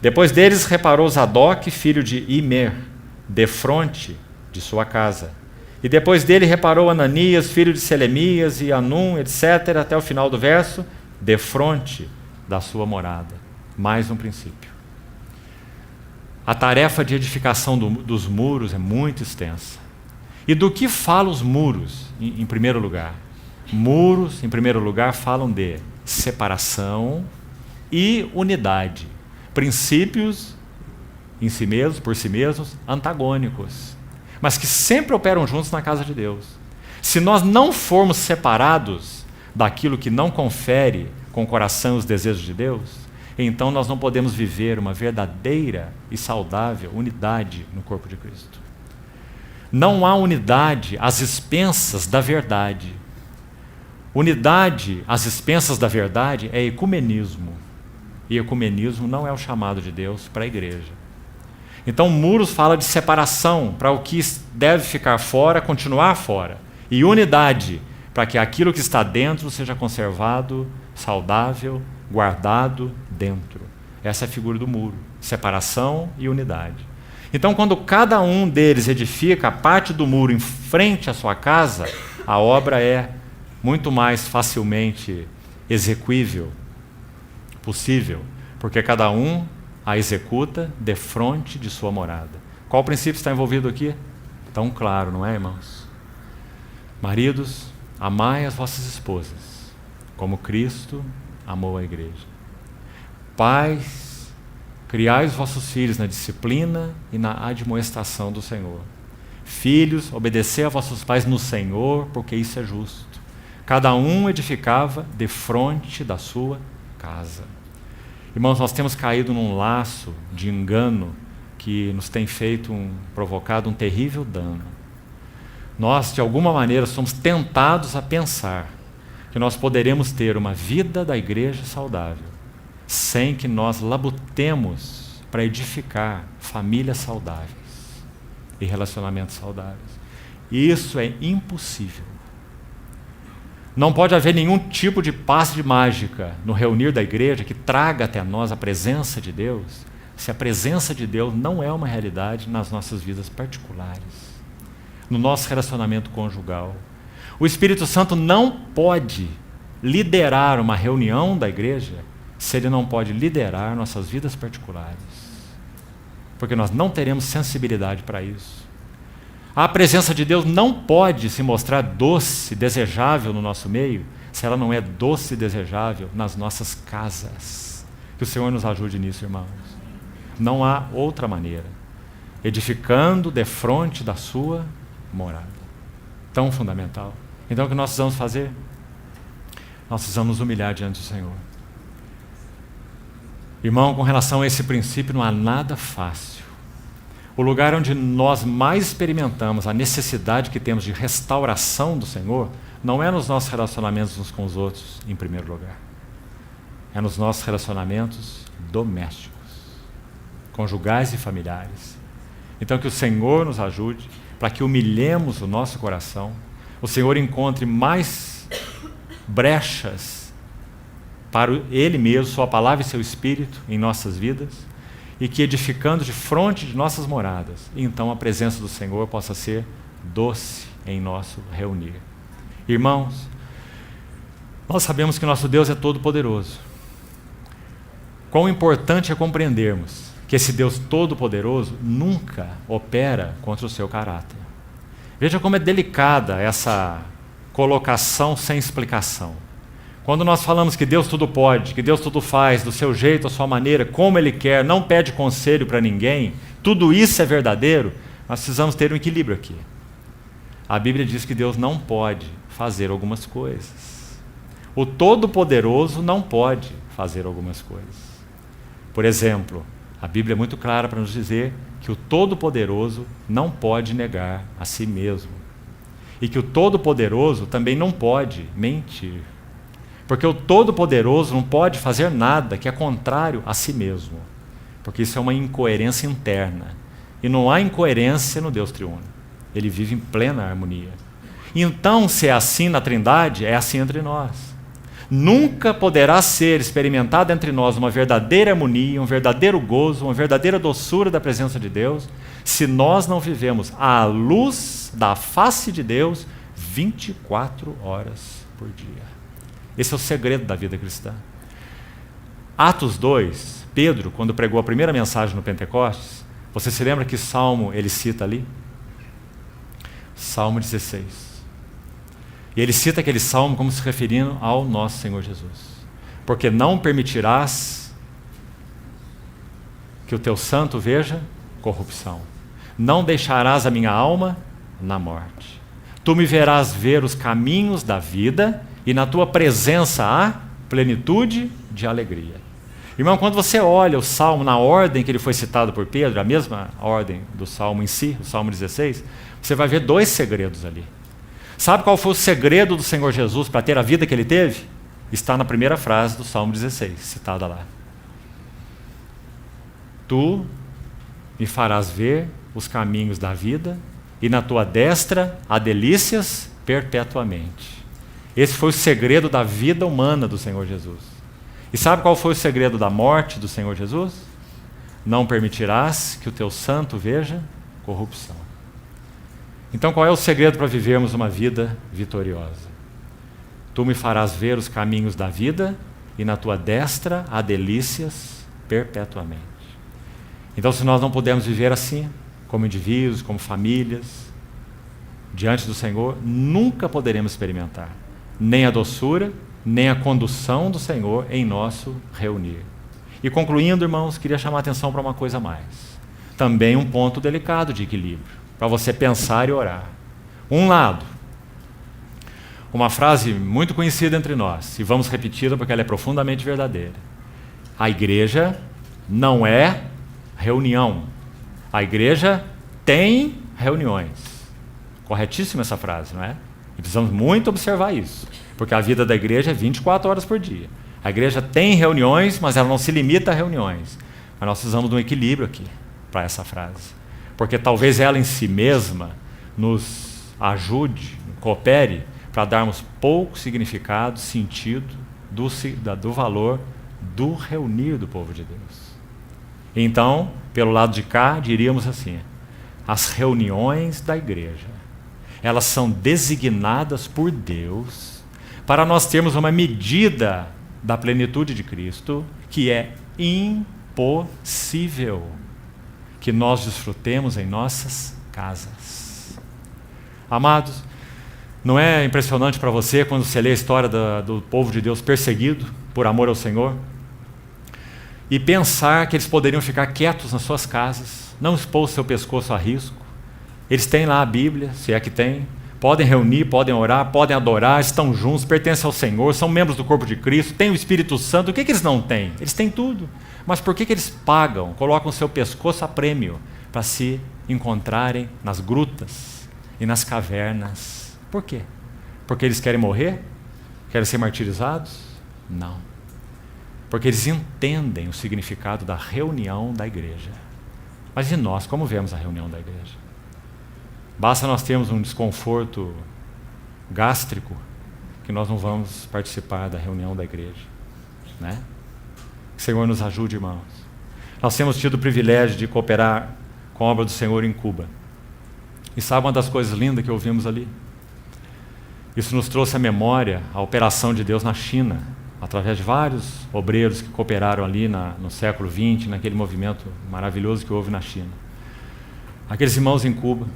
[SPEAKER 1] Depois deles reparou Zadok, filho de Imer, defronte de sua casa. E depois dele reparou Ananias, filho de Selemias, e Anum, etc., até o final do verso, defronte da sua morada. Mais um princípio. A tarefa de edificação dos muros é muito extensa. E do que falam os muros, em primeiro lugar? Muros, em primeiro lugar, falam de separação e unidade. Princípios, em si mesmos, por si mesmos, antagônicos, mas que sempre operam juntos na casa de Deus. Se nós não formos separados daquilo que não confere com o coração os desejos de Deus, então nós não podemos viver uma verdadeira e saudável unidade no corpo de Cristo. Não há unidade às expensas da verdade. Unidade às expensas da verdade é ecumenismo. E ecumenismo não é o chamado de Deus para a igreja. Então, muros fala de separação, para o que deve ficar fora, continuar fora. E unidade, para que aquilo que está dentro seja conservado, saudável, guardado dentro. Essa é a figura do muro. Separação e unidade. Então, quando cada um deles edifica a parte do muro em frente à sua casa, a obra é muito mais facilmente execuível, possível, porque cada um a executa defronte de sua morada. Qual princípio está envolvido aqui? Tão claro, não é, irmãos? Maridos, amai as vossas esposas, como Cristo amou a igreja. Pais, criai os vossos filhos na disciplina e na admoestação do Senhor. Filhos, obedecei a vossos pais no Senhor, porque isso é justo. Cada um edificava defronte da sua casa. Irmãos, nós temos caído num laço de engano que nos tem provocado um terrível dano. Nós, de alguma maneira, somos tentados a pensar que nós poderemos ter uma vida da igreja saudável sem que nós labutemos para edificar famílias saudáveis e relacionamentos saudáveis. Isso é impossível. Não pode haver nenhum tipo de passe de mágica no reunir da igreja que traga até nós a presença de Deus, se a presença de Deus não é uma realidade nas nossas vidas particulares, no nosso relacionamento conjugal. O Espírito Santo não pode liderar uma reunião da igreja se ele não pode liderar nossas vidas particulares, porque nós não teremos sensibilidade para isso. A presença de Deus não pode se mostrar doce, desejável no nosso meio, se ela não é doce e desejável nas nossas casas. Que o Senhor nos ajude nisso, irmãos. Não há outra maneira. Edificando defronte da sua morada. Tão fundamental. Então o que nós precisamos fazer? Nós precisamos nos humilhar diante do Senhor. Irmão, com relação a esse princípio, não há nada fácil. O lugar onde nós mais experimentamos a necessidade que temos de restauração do Senhor não é nos nossos relacionamentos uns com os outros, em primeiro lugar. É nos nossos relacionamentos domésticos, conjugais e familiares. Então que o Senhor nos ajude para que humilhemos o nosso coração, o Senhor encontre mais brechas para Ele mesmo, Sua palavra e Seu Espírito em nossas vidas, e que edificando de fronte de nossas moradas, então a presença do Senhor possa ser doce em nosso reunir. Irmãos, nós sabemos que nosso Deus é todo-poderoso. Quão importante é compreendermos que esse Deus todo-poderoso nunca opera contra o seu caráter. Veja como é delicada essa colocação sem explicação. Quando nós falamos que Deus tudo pode, que Deus tudo faz, do seu jeito, à sua maneira, como Ele quer, não pede conselho para ninguém, tudo isso é verdadeiro, nós precisamos ter um equilíbrio aqui. A Bíblia diz que Deus não pode fazer algumas coisas. O Todo-Poderoso não pode fazer algumas coisas. Por exemplo, a Bíblia é muito clara para nos dizer que o Todo-Poderoso não pode negar a si mesmo. E que o Todo-Poderoso também não pode mentir. Porque o Todo-Poderoso não pode fazer nada que é contrário a si mesmo. Porque isso é uma incoerência interna. E não há incoerência no Deus triuno. Ele vive em plena harmonia. Então, se é assim na Trindade, é assim entre nós. Nunca poderá ser experimentada entre nós uma verdadeira harmonia, um verdadeiro gozo, uma verdadeira doçura da presença de Deus, se nós não vivemos à luz da face de Deus 24 horas por dia. Esse é o segredo da vida cristã. Atos 2, Pedro, quando pregou a primeira mensagem no Pentecostes, você se lembra que salmo ele cita ali? Salmo 16. E ele cita aquele salmo como se referindo ao nosso Senhor Jesus. Porque não permitirás que o teu santo veja corrupção. Não deixarás a minha alma na morte. Tu me verás ver os caminhos da vida e na tua presença há plenitude de alegria. Irmão, quando você olha o salmo na ordem que ele foi citado por Pedro, a mesma ordem do salmo em si, o salmo 16, você vai ver dois segredos ali. Sabe qual foi o segredo do Senhor Jesus para ter a vida que ele teve? Está na primeira frase do Salmo 16, citada lá. Tu me farás ver os caminhos da vida e na tua destra há delícias perpetuamente. Esse foi o segredo da vida humana do Senhor Jesus. E sabe qual foi o segredo da morte do Senhor Jesus? Não permitirás que o teu santo veja corrupção. Então, qual é o segredo para vivermos uma vida vitoriosa? Tu me farás ver os caminhos da vida e na tua destra há delícias perpetuamente. Então, se nós não pudermos viver assim, como indivíduos, como famílias, diante do Senhor, nunca poderemos experimentar nem a doçura, nem a condução do Senhor em nosso reunir. E concluindo, irmãos, queria chamar a atenção para uma coisa a mais. Também um ponto delicado de equilíbrio, para você pensar e orar. Um lado, uma frase muito conhecida entre nós, e vamos repeti-la porque ela é profundamente verdadeira. A igreja não é reunião. A igreja tem reuniões. Corretíssima essa frase, não é? E precisamos muito observar isso, porque a vida da igreja é 24 horas por dia. A igreja tem reuniões, mas ela não se limita a reuniões. Mas nós precisamos de um equilíbrio aqui para essa frase. Porque talvez ela em si mesma nos ajude, coopere, para darmos pouco significado, sentido do valor do reunir do povo de Deus. Então, pelo lado de cá, diríamos assim, as reuniões da igreja, elas são designadas por Deus para nós termos uma medida da plenitude de Cristo que é impossível que nós desfrutemos em nossas casas. Amados, não é impressionante para você quando você lê a história do povo de Deus perseguido por amor ao Senhor? E pensar que eles poderiam ficar quietos nas suas casas, não expor seu pescoço a risco. Eles têm lá a Bíblia, se é que tem, podem reunir, podem orar, podem adorar, estão juntos, pertencem ao Senhor, são membros do corpo de Cristo, têm o Espírito Santo. O que eles não têm? Eles têm tudo. Mas por que eles pagam, colocam seu pescoço a prêmio para se encontrarem nas grutas e nas cavernas? Por quê? Porque eles querem morrer? Querem ser martirizados? Não. Porque eles entendem o significado da reunião da igreja. Mas e nós, como vemos a reunião da igreja? Basta nós termos um desconforto gástrico que nós não vamos participar da reunião da igreja, né? Que o Senhor nos ajude, irmãos. Nós temos tido o privilégio de cooperar com a obra do Senhor em Cuba. E sabe uma das coisas lindas que ouvimos ali? Isso nos trouxe à memória a operação de Deus na China, através de vários obreiros que cooperaram ali no século XX, naquele movimento maravilhoso que houve na China. Aqueles irmãos em Cuba,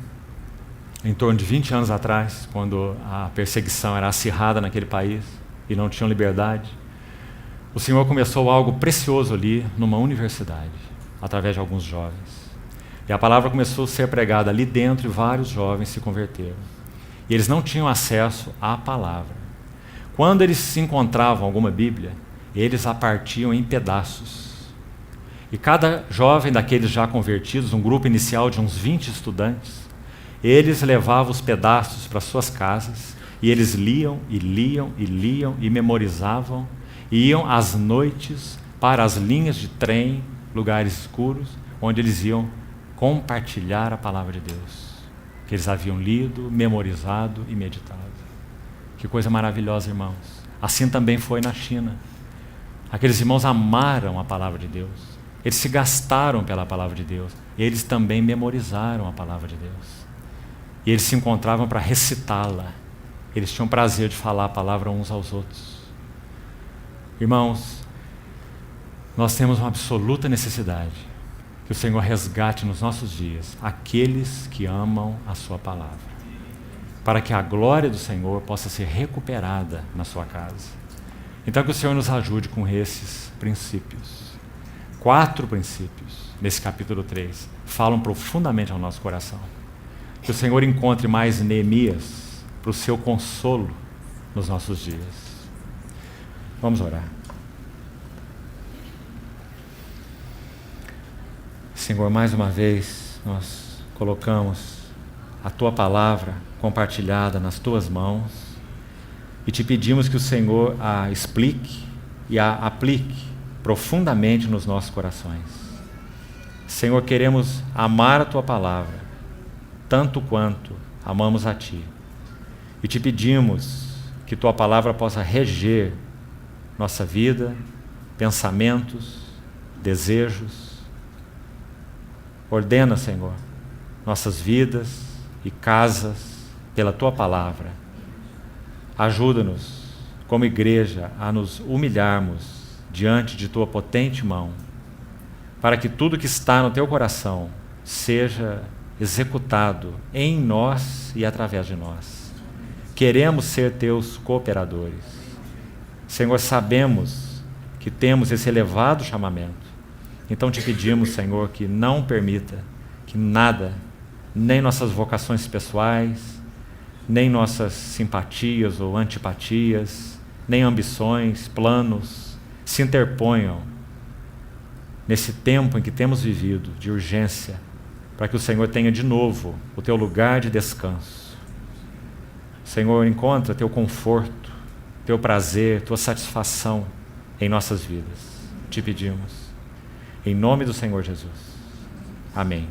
[SPEAKER 1] em torno de 20 anos atrás, quando a perseguição era acirrada naquele país e não tinham liberdade, o Senhor começou algo precioso ali numa universidade, através de alguns jovens. E a palavra começou a ser pregada ali dentro e vários jovens se converteram. E eles não tinham acesso à palavra. Quando eles se encontravam alguma Bíblia, eles a partiam em pedaços. E cada jovem daqueles já convertidos, um grupo inicial de uns 20 estudantes, eles levavam os pedaços para suas casas e eles liam e liam e liam e memorizavam e iam às noites para as linhas de trem, lugares escuros, onde eles iam compartilhar a palavra de Deus. que eles haviam lido, memorizado e meditado. Que coisa maravilhosa, irmãos. Assim também foi na China. Aqueles irmãos amaram a palavra de Deus. Eles se gastaram pela palavra de Deus. E eles também memorizaram a palavra de Deus. E eles se encontravam para recitá-la. Eles tinham prazer de falar a palavra uns aos outros. Irmãos, nós temos uma absoluta necessidade que o Senhor resgate nos nossos dias aqueles que amam a sua palavra, para que a glória do Senhor possa ser recuperada na sua casa. Então que o Senhor nos ajude com esses princípios. 4 princípios nesse capítulo 3 falam profundamente ao nosso coração. Que o Senhor encontre mais Neemias para o seu consolo nos nossos dias. Vamos orar. Senhor, mais uma vez nós colocamos a Tua palavra compartilhada nas Tuas mãos e te pedimos que o Senhor a explique e a aplique profundamente nos nossos corações. Senhor, queremos amar a Tua palavra tanto quanto amamos a Ti. E te pedimos que Tua palavra possa reger nossa vida, pensamentos, desejos. Ordena, Senhor, nossas vidas e casas pela Tua palavra. Ajuda-nos, como igreja, a nos humilharmos diante de Tua potente mão, para que tudo que está no Teu coração seja executado em nós e através de nós. Queremos ser Teus cooperadores. Senhor, sabemos que temos esse elevado chamamento. Então te pedimos, Senhor, que não permita que nada, nem nossas vocações pessoais, nem nossas simpatias ou antipatias, nem ambições, planos, se interponham nesse tempo em que temos vivido de urgência, para que o Senhor tenha de novo o Teu lugar de descanso. Senhor, encontra Teu conforto, Teu prazer, Tua satisfação em nossas vidas. Te pedimos. Em nome do Senhor Jesus. Amém.